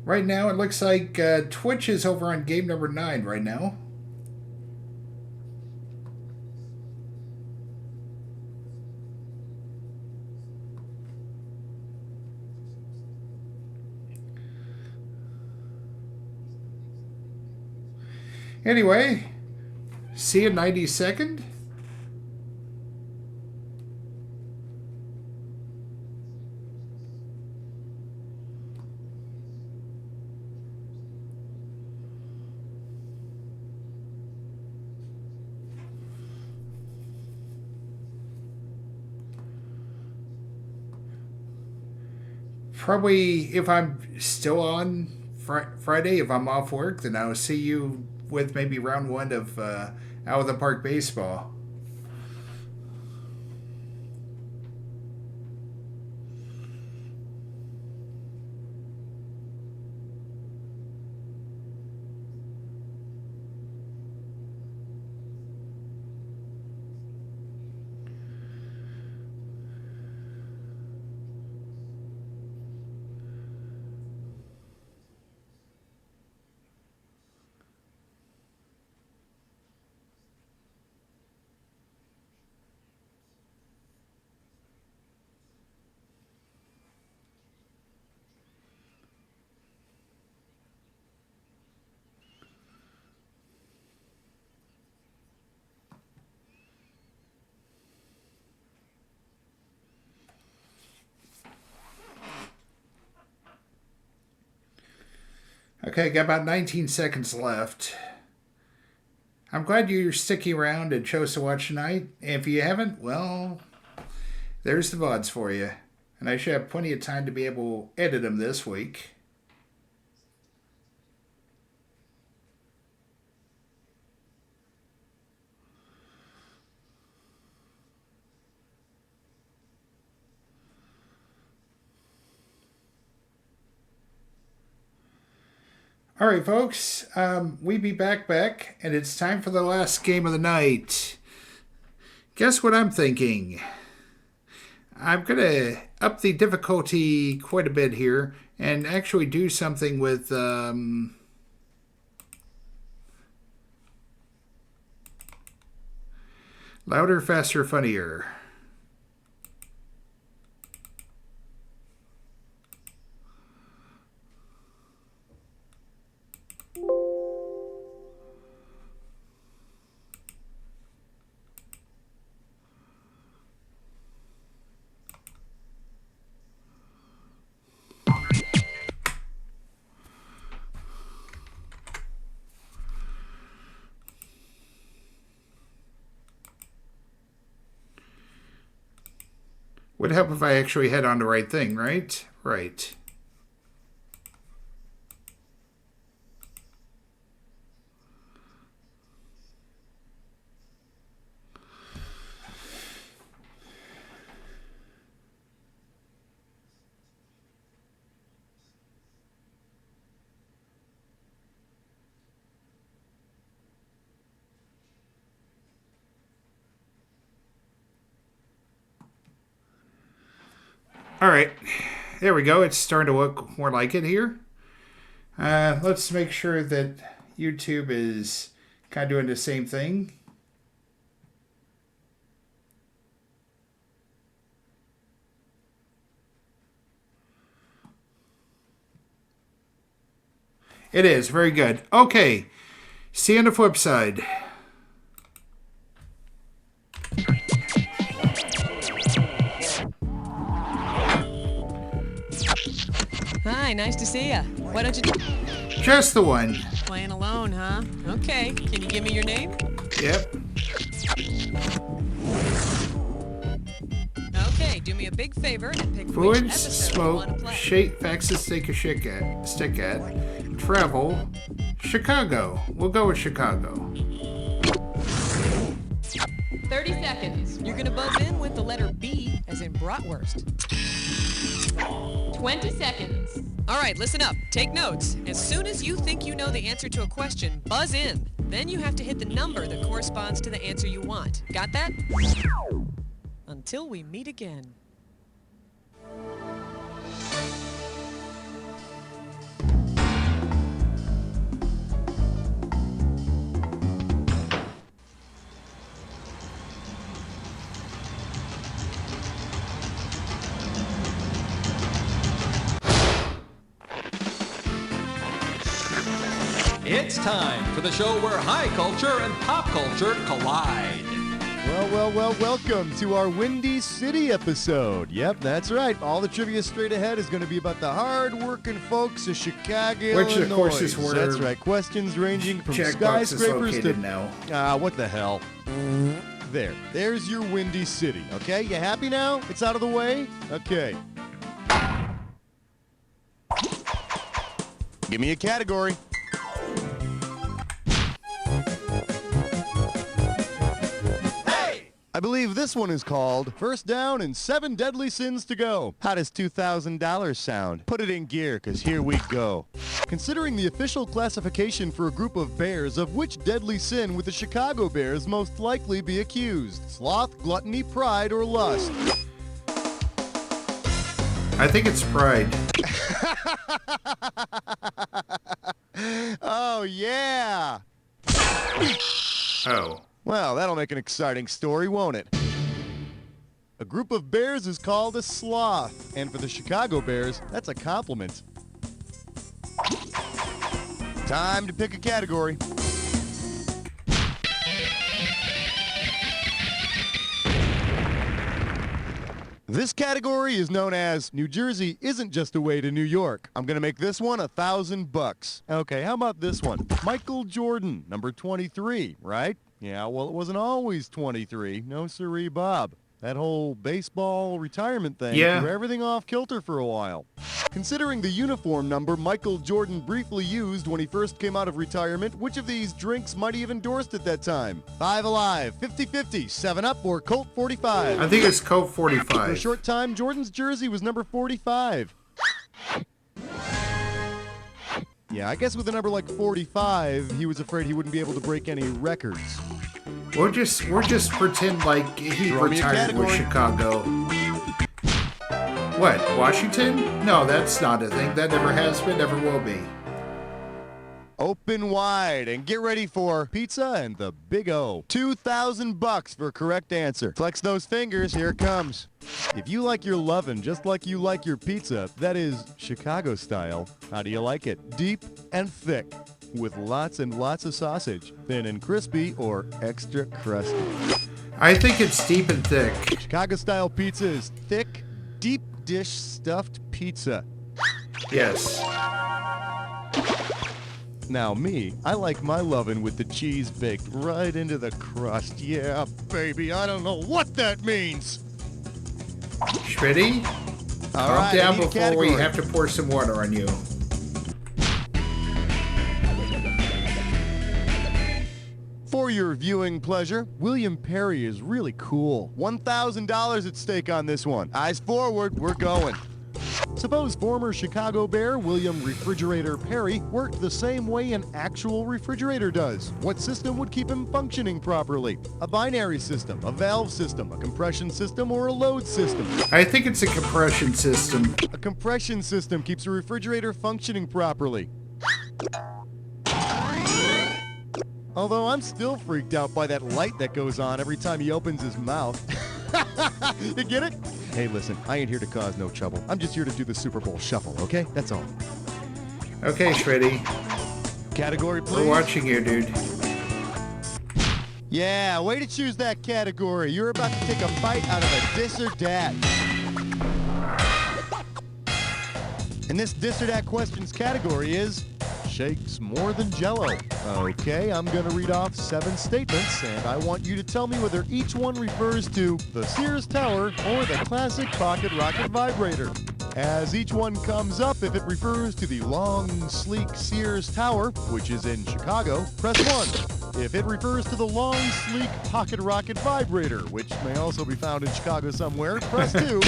A: Right now, it looks like Twitch is over on game number 9 right now. Anyway, see you 92nd. Probably if I'm still on Friday, if I'm off work, then I'll see you with maybe round 1 of Out of the Park Baseball. Okay, got about 19 seconds left. I'm glad you're sticking around and chose to watch tonight. And if you haven't, well, there's the VODs for you. And I should have plenty of time to be able to edit them this week. All right, folks, we be back, and it's time for the last game of the night. Guess what I'm thinking? I'm going to up the difficulty quite a bit here and actually do something with louder, faster, funnier. Would help if I actually hit on the right thing, right? Right. All right, there we go. It's starting to look more like it here. Let's make sure that YouTube is kind of doing the same thing. It is. Very good. Okay. See you on the flip side.
D: Hi, nice to see ya. Why don't you...
A: Just the one.
D: Playing alone, huh? Okay, can you give me your name?
A: Yep.
D: Okay, do me a big favor and pick which
A: Foods,
D: episode you want to
A: smoke,
D: play.
A: shake, faxes, take a stick at, travel, Chicago. We'll go with Chicago.
D: 30 seconds. You're gonna buzz in with the letter B, as in bratwurst. 20 seconds. All right, listen up. Take notes. As soon as you think you know the answer to a question, buzz in. Then you have to hit the number that corresponds to the answer you want. Got that? Until we meet again.
E: It's time for the show where high culture and pop culture collide.
J: Well, welcome to our Windy City episode. Yep, that's right. All the trivia straight ahead is going to be about the hard-working folks of Chicago,
A: Which,
J: Illinois.
A: of course, is where
J: That's right. Questions ranging from
A: Jackbox is
J: skyscrapers to...
A: located now.
J: What the hell? There's your Windy City, okay? You happy now? It's out of the way? Okay. Give me a category. I believe this one is called First Down and 7 Deadly Sins to Go. How does $2,000 sound? Put it in gear, because here we go. Considering the official classification for a group of bears, of which deadly sin would the Chicago Bears most likely be accused? Sloth, gluttony, pride, or lust?
A: I think it's pride.
J: Oh, yeah.
A: Oh.
J: Well, that'll make an exciting story, won't it? A group of bears is called a sloth, and for the Chicago Bears, that's a compliment. Time to pick a category. This category is known as New Jersey isn't just a way to New York. I'm gonna make this one $1,000. Okay, how about this one? Michael Jordan, number 23, right? Yeah, well, it wasn't always 23. No siree, Bob. That whole baseball retirement thing threw everything off kilter for a while. Considering the uniform number Michael Jordan briefly used when he first came out of retirement, which of these drinks might he have endorsed at that time? 5 Alive, 50-50, 7-Up, or Colt 45?
A: I think it's Colt 45.
J: For a short time, Jordan's jersey was number 45. Yeah, I guess with a number like 45, he was afraid he wouldn't be able to break any records.
A: We'll just pretend like he retired with Chicago. What, Washington? No, that's not a thing. That never has been, never will be.
J: Open wide and get ready for pizza and the Big O. $2,000 for a correct answer. Flex those fingers, here it comes. If you like your lovin' just like you like your pizza, that is Chicago style, how do you like it? Deep and thick, with lots and lots of sausage, thin and crispy, or extra crusty?
A: I think it's deep and thick.
J: Chicago style pizza is thick, deep dish stuffed pizza.
A: Yes.
J: Now me, I like my lovin' with the cheese baked right into the crust. Yeah, baby, I don't know what that means.
A: Schmitty, calm down before we have to pour some water on you.
J: For your viewing pleasure, William Perry is really cool. $1,000 at stake on this one. Eyes forward, we're going. Suppose former Chicago Bear William Refrigerator Perry worked the same way an actual refrigerator does. What system would keep him functioning properly? A binary system, a valve system, a compression system, or a load system?
A: I think it's a compression system.
J: A compression system keeps a refrigerator functioning properly. Although I'm still freaked out by that light that goes on every time he opens his mouth. You get it? Hey, listen, I ain't here to cause no trouble. I'm just here to do the Super Bowl shuffle, okay? That's all.
A: Okay, Schmitty.
J: Category, please.
A: We're watching you, dude.
J: Yeah, way to choose that category. You're about to take a bite out of a dis or dat. And this dis or dat questions category is shakes more than Jell-O. Okay, I'm going to read off 7 statements, and I want you to tell me whether each one refers to the Sears Tower or the classic pocket rocket vibrator. As each one comes up, if it refers to the long, sleek Sears Tower, which is in Chicago, press 1. If it refers to the long, sleek pocket rocket vibrator, which may also be found in Chicago somewhere, press 2.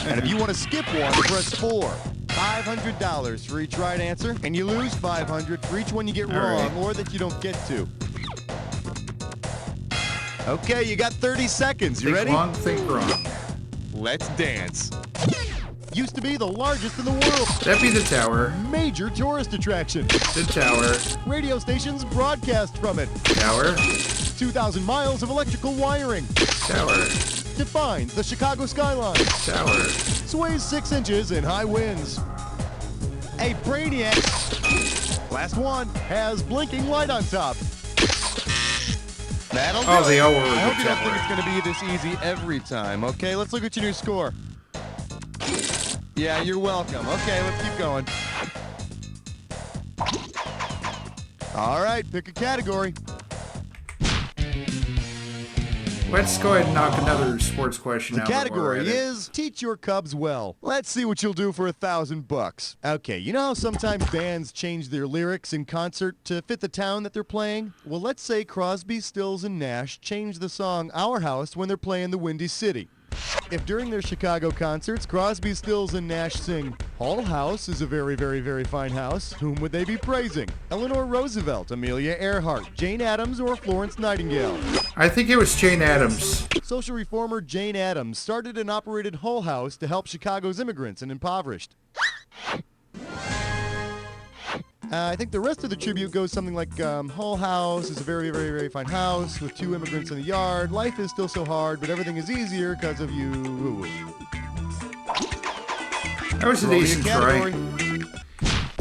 J: And if you want to skip one, press 4. $500 for each right answer, and you lose $500 for each one you get wrong or that you don't get to. Okay, you got 30 seconds. You ready?
A: Think wrong, think wrong.
J: Let's dance. Used to be the largest in the world.
A: That'd be the tower.
J: Major tourist attraction.
A: The tower.
J: Radio stations broadcast from it.
A: Tower.
J: 2,000 miles of electrical wiring.
A: Tower.
J: Defines the Chicago skyline.
A: Tower.
J: Sways 6 inches in high winds. A Brainiac, last one, has blinking light on top. That'll do
A: they all were
J: I hope
A: the
J: you don't think
A: tower.
J: it's going to be this easy every time. Okay, let's look at your new score. Yeah, you're welcome. Okay, let's keep going. All right, pick a category.
A: Let's go ahead and knock another sports question
J: The
A: out. while we're
J: category
A: at it.
J: is Teach Your Cubs Well. Let's see what you'll do for $1,000. Okay, you know how sometimes bands change their lyrics in concert to fit the town that they're playing? Well, let's say Crosby, Stills, and Nash change the song Our House when they're playing the Windy City. If during their Chicago concerts, Crosby, Stills, and Nash sing, Hull House is a very, very, very fine house, whom would they be praising? Eleanor Roosevelt, Amelia Earhart, Jane Addams, or Florence Nightingale?
A: I think it was Jane Addams.
J: Social reformer Jane Addams started and operated Hull House to help Chicago's immigrants and impoverished. I think the rest of the tribute goes something like, Hull House is a very, very, very fine house with 2 immigrants in the yard. Life is still so hard, but everything is easier because of you.
A: That was a decent try.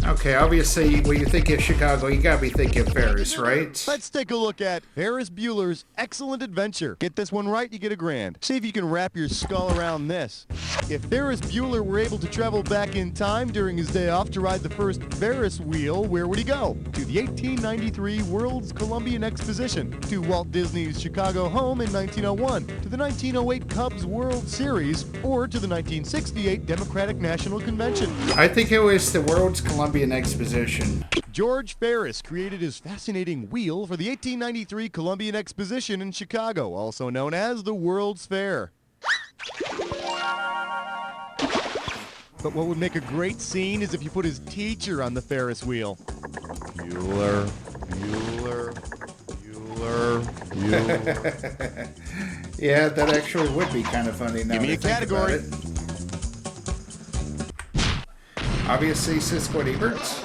A: Okay, obviously, when you think of Chicago, you gotta be thinking Ferris, right?
J: Let's take a look at Ferris Bueller's Excellent Adventure. Get this one right, you get $1,000. See if you can wrap your skull around this. If Ferris Bueller were able to travel back in time during his day off to ride the first Ferris wheel, where would he go? To the 1893 World's Columbian Exposition, to Walt Disney's Chicago home in 1901, to the 1908 Cubs World Series, or to the 1968 Democratic National Convention.
A: I think it was the World's Columbian Exposition.
J: George Ferris created his fascinating wheel for the 1893 Columbian Exposition in Chicago, also known as the World's Fair. But what would make a great scene is if you put his teacher on the Ferris wheel. Bueller, Bueller, Bueller, Bueller.
A: Yeah, that actually would be kind of funny now.
J: Give me a category.
A: Obviously, Siskel and Ebert.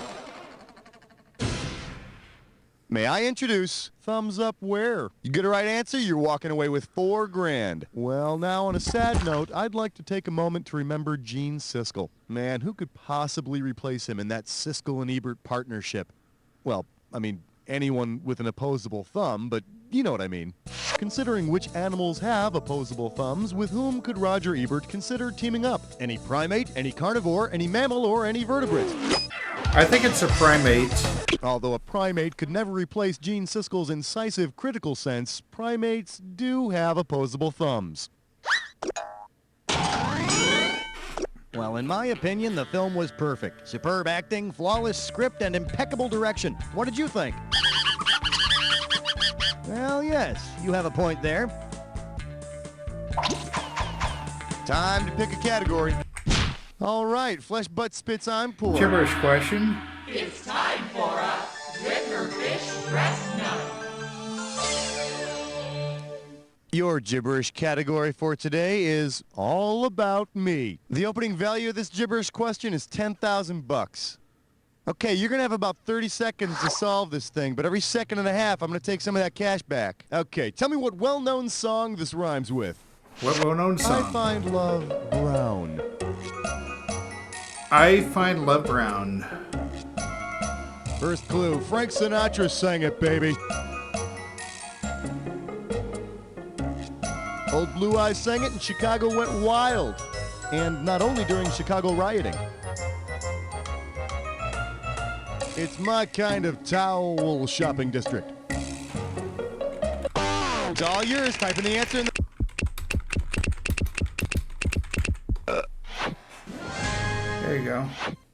J: May I introduce Thumbs Up Where? You get a right answer, you're walking away with $4,000. Well, now on a sad note, I'd like to take a moment to remember Gene Siskel. Man, who could possibly replace him in that Siskel and Ebert partnership? Well, I mean, anyone with an opposable thumb, but you know what I mean. Considering which animals have opposable thumbs, with whom could Roger Ebert consider teaming up? Any primate, any carnivore, any mammal, or any vertebrate?
A: I think it's a primate.
J: Although a primate could never replace Gene Siskel's incisive critical sense, primates do have opposable thumbs. Well, in my opinion, the film was perfect. Superb acting, flawless script, and impeccable direction. What did you think? Well, yes, you have a point there. Time to pick a category. All right, Flesh Butt Spits I'm Poor.
A: Gibberish question.
L: It's time for a River Fish Dress Nut.
J: Your gibberish category for today is all about me. The opening value of this gibberish question is $10,000. Okay, you're gonna have about 30 seconds to solve this thing, but every second and a half, I'm gonna take some of that cash back. Okay, tell me what well-known song this rhymes with.
A: What well-known song?
J: I find love brown.
A: I find love brown.
J: First clue, Frank Sinatra sang it, baby. Old Blue Eyes sang it and Chicago went wild. And not only during Chicago rioting. It's my kind of towel shopping district. It's all yours. Type in the answer in the...
A: There you go.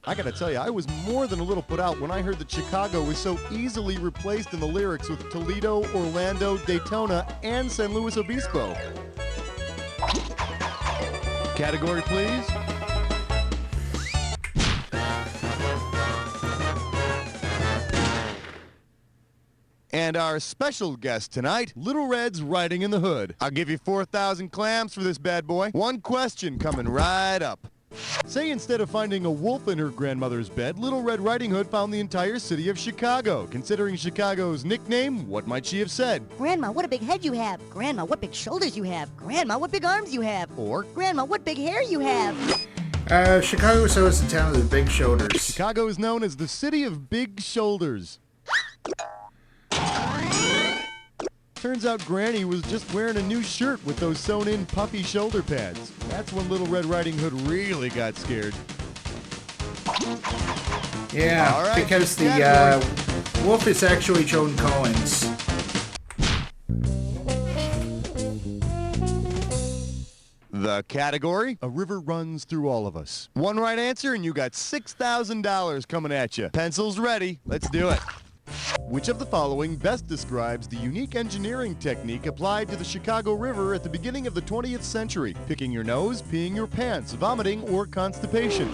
J: I gotta tell you, I was more than a little put out when I heard that Chicago was so easily replaced in the lyrics with Toledo, Orlando, Daytona, and San Luis Obispo. Category, please. And our special guest tonight, Little Red's Riding in the Hood. I'll give you 4,000 clams for this bad boy. One question coming right up. Say instead of finding a wolf in her grandmother's bed, Little Red Riding Hood found the entire city of Chicago. Considering Chicago's nickname, what might she have said?
M: Grandma, what a big head you have. Grandma, what big shoulders you have. Grandma, what big arms you have.
J: Or,
M: Grandma, what big hair you have.
A: Chicago is always the town of the big shoulders.
J: Chicago is known as the city of big shoulders. Turns out Granny was just wearing a new shirt with those sewn-in puffy shoulder pads. That's when Little Red Riding Hood really got scared.
A: Yeah,
J: All right,
A: because the wolf is actually Joan Collins.
J: The category, a river runs through all of us. One right answer and you got $6,000 coming at you. Pencils ready. Let's do it. Which of the following best describes the unique engineering technique applied to the Chicago River at the beginning of the 20th century? Picking your nose, peeing your pants, vomiting, or constipation.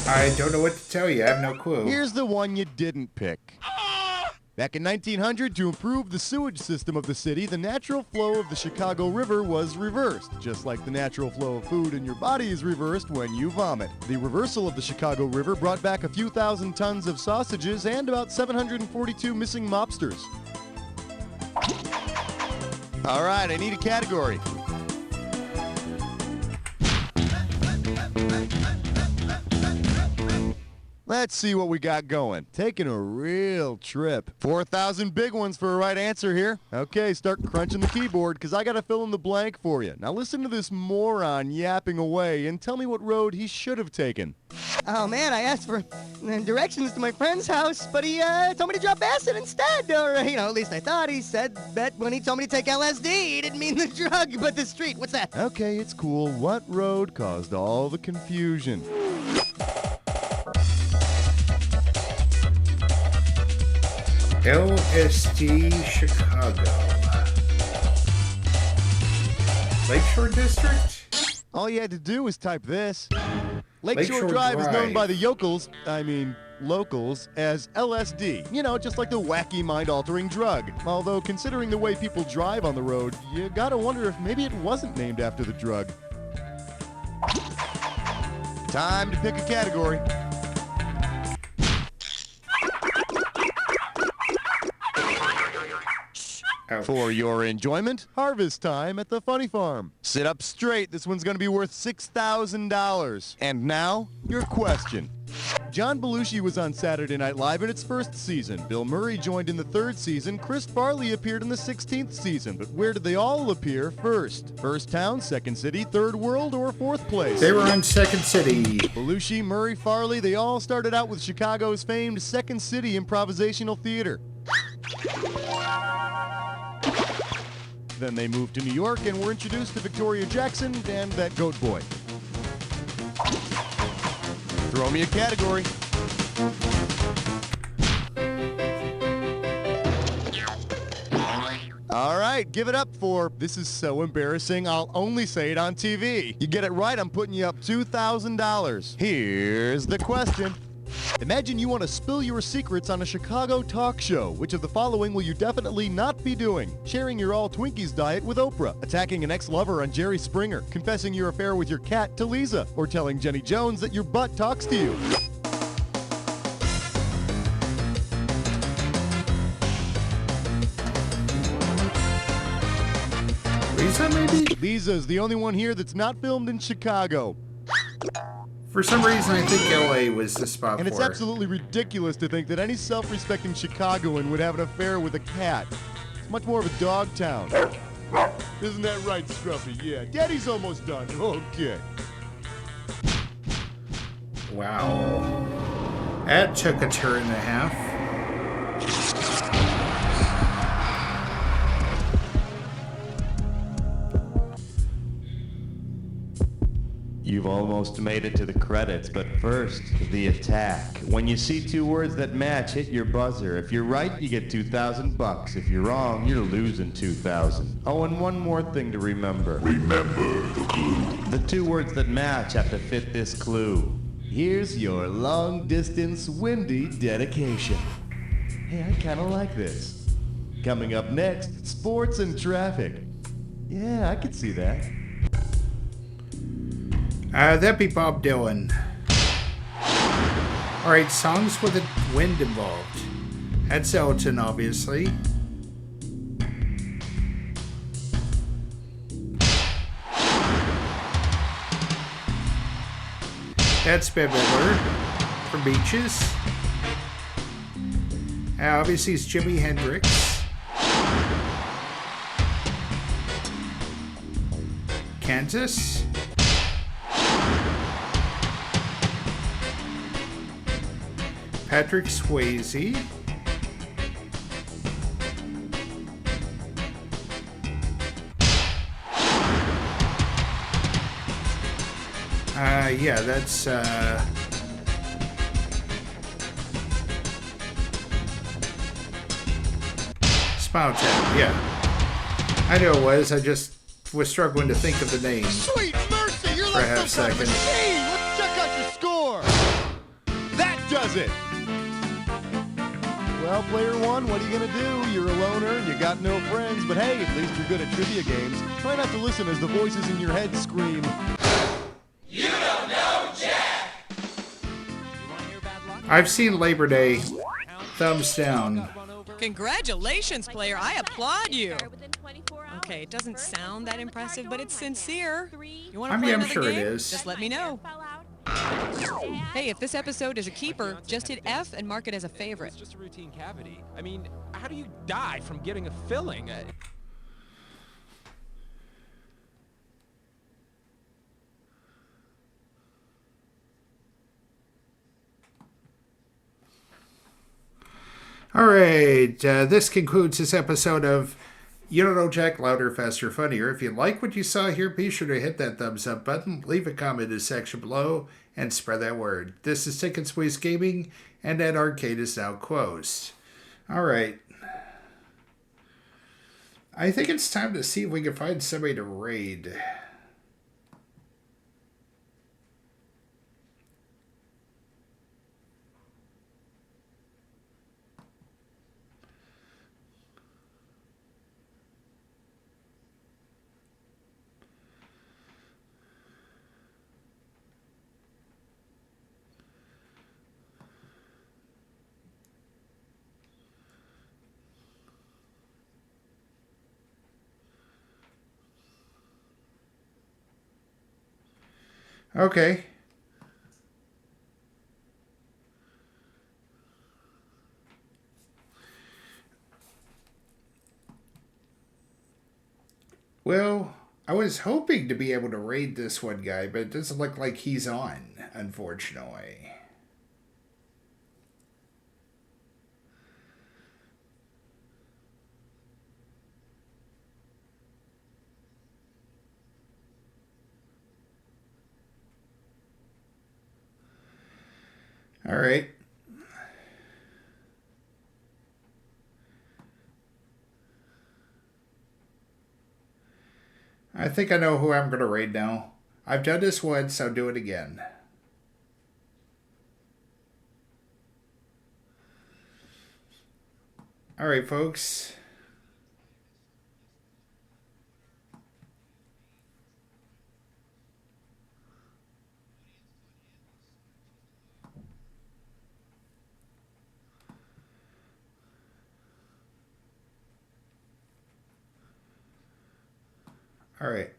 A: I don't know what to tell you. I have no clue.
J: Here's the one you didn't pick. Back in 1900, to improve the sewage system of the city, the natural flow of the Chicago River was reversed, just like the natural flow of food in your body is reversed when you vomit. The reversal of the Chicago River brought back a few thousand tons of sausages and about 742 missing mobsters. All right, I need a category. Let's see what we got going. Taking a real trip. 4,000 big ones for a right answer here. Okay, start crunching the keyboard, because I got to fill in the blank for you. Now listen to this moron yapping away and tell me what road he should have taken.
M: Oh man, I asked for directions to my friend's house, but he told me to drop acid instead. Or, at least I thought he said that when he told me to take LSD, he didn't mean the drug, but the street. What's that?
J: Okay, it's cool. What road caused all the confusion?
A: LSD Chicago. Lakeshore District?
J: All you had to do was type this. Lakeshore Drive is known by the locals, as LSD. Just like the wacky mind-altering drug. Although, considering the way people drive on the road, you gotta wonder if maybe it wasn't named after the drug. Time to pick a category. For your enjoyment, harvest time at the Funny Farm. Sit up straight. This one's going to be worth $6,000. And now, your question. John Belushi was on Saturday Night Live in its first season. Bill Murray joined in the third season. Chris Farley appeared in the 16th season. But where did they all appear first? First town, second city, third world, or fourth place?
A: They were on Second City.
J: Belushi, Murray, Farley, they all started out with Chicago's famed Second City Improvisational Theater. Then they moved to New York and were introduced to Victoria Jackson and that goat boy. Throw me a category. All right, give it up for, this is so embarrassing, I'll only say it on TV. You get it right, I'm putting you up $2,000. Here's the question. Imagine you want to spill your secrets on a Chicago talk show. Which of the following will you definitely not be doing? Sharing your all Twinkies diet with Oprah, attacking an ex-lover on Jerry Springer, confessing your affair with your cat to Lisa, or telling Jenny Jones that your butt talks to you.
A: Lisa, maybe?
J: Lisa's the only one here that's not filmed in Chicago.
A: For some reason, I think LA was the spot
J: And it's
A: for it.
J: absolutely ridiculous to think that any self-respecting Chicagoan would have an affair with a cat. It's much more of a dog town. Isn't that right, Scruffy? Yeah, Daddy's almost done. Okay.
A: Wow. That took a turn and a half.
O: You've almost made it to the credits, but first, the attack. When you see two words that match, hit your buzzer. If you're right, you get $2,000. If you're wrong, you're losing $2,000. Oh, and one more thing to remember.
I: Remember the clue.
O: The two words that match have to fit this clue. Here's your long-distance windy dedication. Hey, I kind of like this. Coming up next, sports and traffic. Yeah, I could see that.
A: That'd be Bob Dylan. Alright, songs with a wind involved. That's Elton, obviously. That's Bette Midler from Beaches. Obviously, it's Jimi Hendrix. Kansas. Patrick Swayze. Yeah, that's Smile Tap, yeah. I know it was, I just was struggling to think of the name.
J: Sweet mercy, you're
A: for a
J: like
A: half
J: some kind of
A: second.
J: machine. Let's check out your score. That does it. Well, player one, what are you going to do? You're a loner and you got no friends, but hey, at least you're good at trivia games. Try not to listen as the voices in your head scream.
L: You don't know Jack!
A: I've seen Labor Day. Thumbs down.
B: Congratulations, player. I applaud you. Okay, it doesn't sound that impressive, but it's sincere. You want to play
A: I'm
B: another
A: sure it
B: game?
A: is.
B: Just let me know. Hey, if this episode is a keeper, just hit F and mark it as a favorite.
E: It's just a routine cavity. I mean, how do you die from getting a filling?
A: All right, this concludes this episode of You Don't Know Jack, Louder, Faster, Funnier. If you like what you saw here, be sure to hit that thumbs up button, leave a comment in the section below, and spread that word. This is Ticket Squeeze Gaming, and that arcade is now closed. All right. I think it's time to see if we can find somebody to raid. Okay. Well, I was hoping to be able to raid this one guy, but it doesn't look like he's on, unfortunately. All right. I think I know who I'm going to raid now. I've done this once, I'll do it again. All right, folks. All right.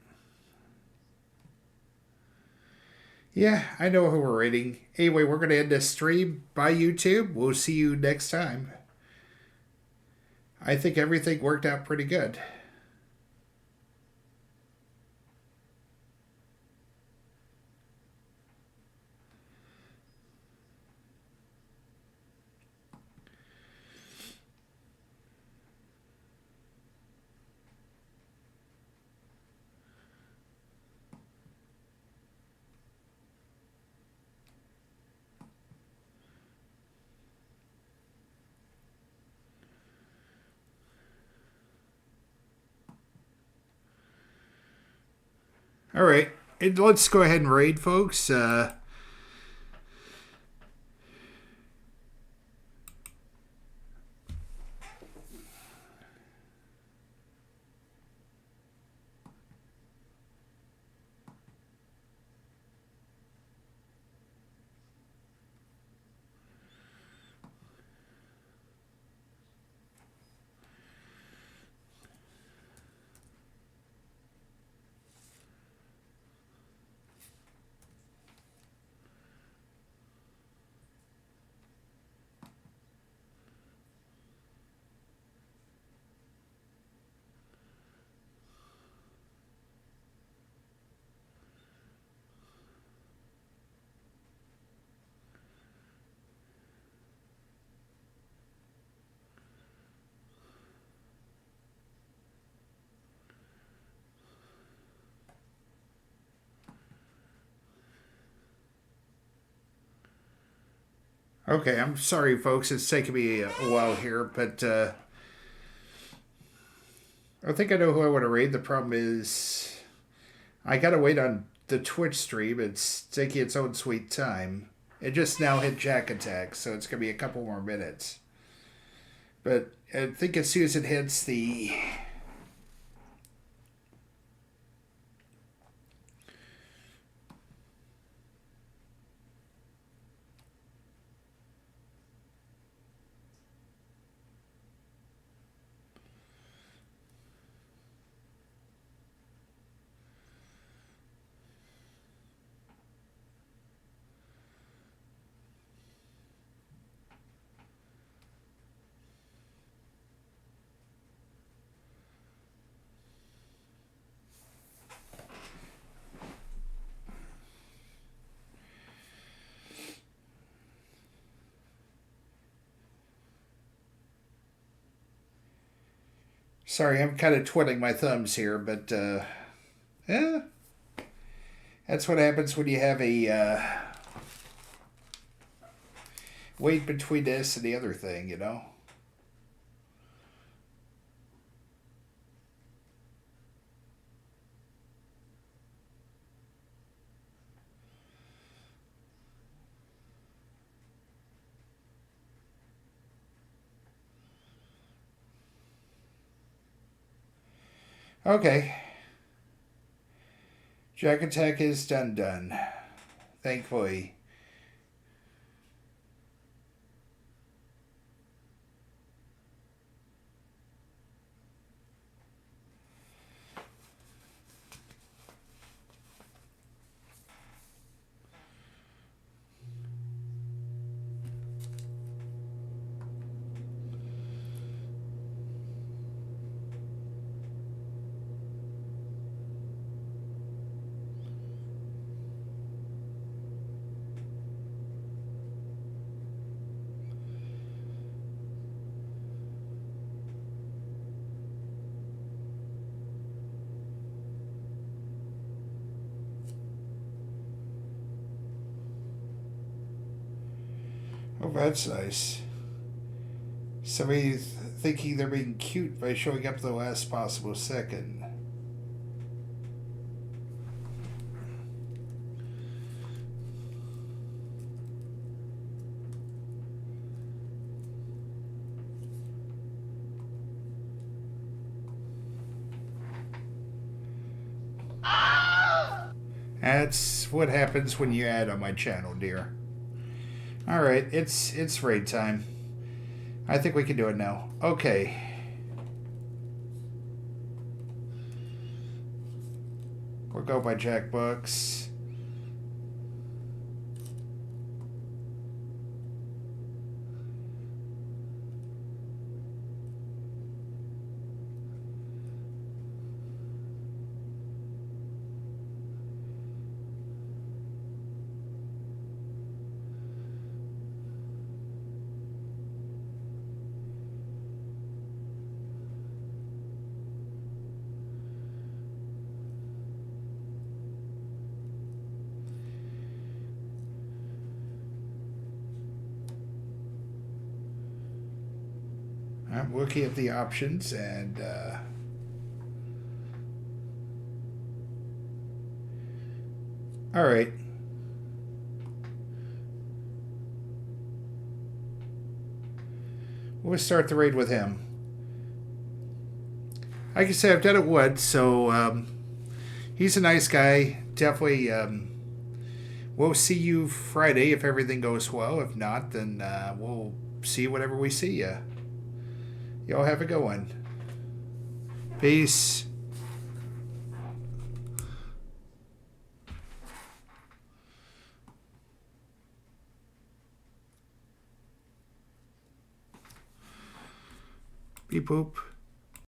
A: Yeah, I know who we're rating. Anyway, we're going to end this stream. Bye, YouTube. We'll see you next time. I think everything worked out pretty good. All right. Let's go ahead and raid, folks. Okay, I'm sorry, folks. It's taking me a while here, but I think I know who I want to raid. The problem is I gotta wait on the Twitch stream. It's taking its own sweet time. It just now hit Jack Attack, so it's gonna be a couple more minutes. But I think as soon as it hits the... Sorry, I'm kind of twiddling my thumbs here, but yeah, that's what happens when you have a wait between this and the other thing, you know? Okay. Jack Attack is done. Thankfully. Oh, that's nice. Somebody thinking they're being cute by showing up the last possible second. That's what happens when you add on my channel, dear. Alright, it's raid time. I think we can do it now. Okay. We'll go by Jack Books. I'm looking at the options and all right. We'll start the raid with him. Like I said, I've done it once, so he's a nice guy. Definitely, we'll see you Friday if everything goes well. If not, then we'll see you whenever we see you. Y'all have a good one. Peace. Beep boop.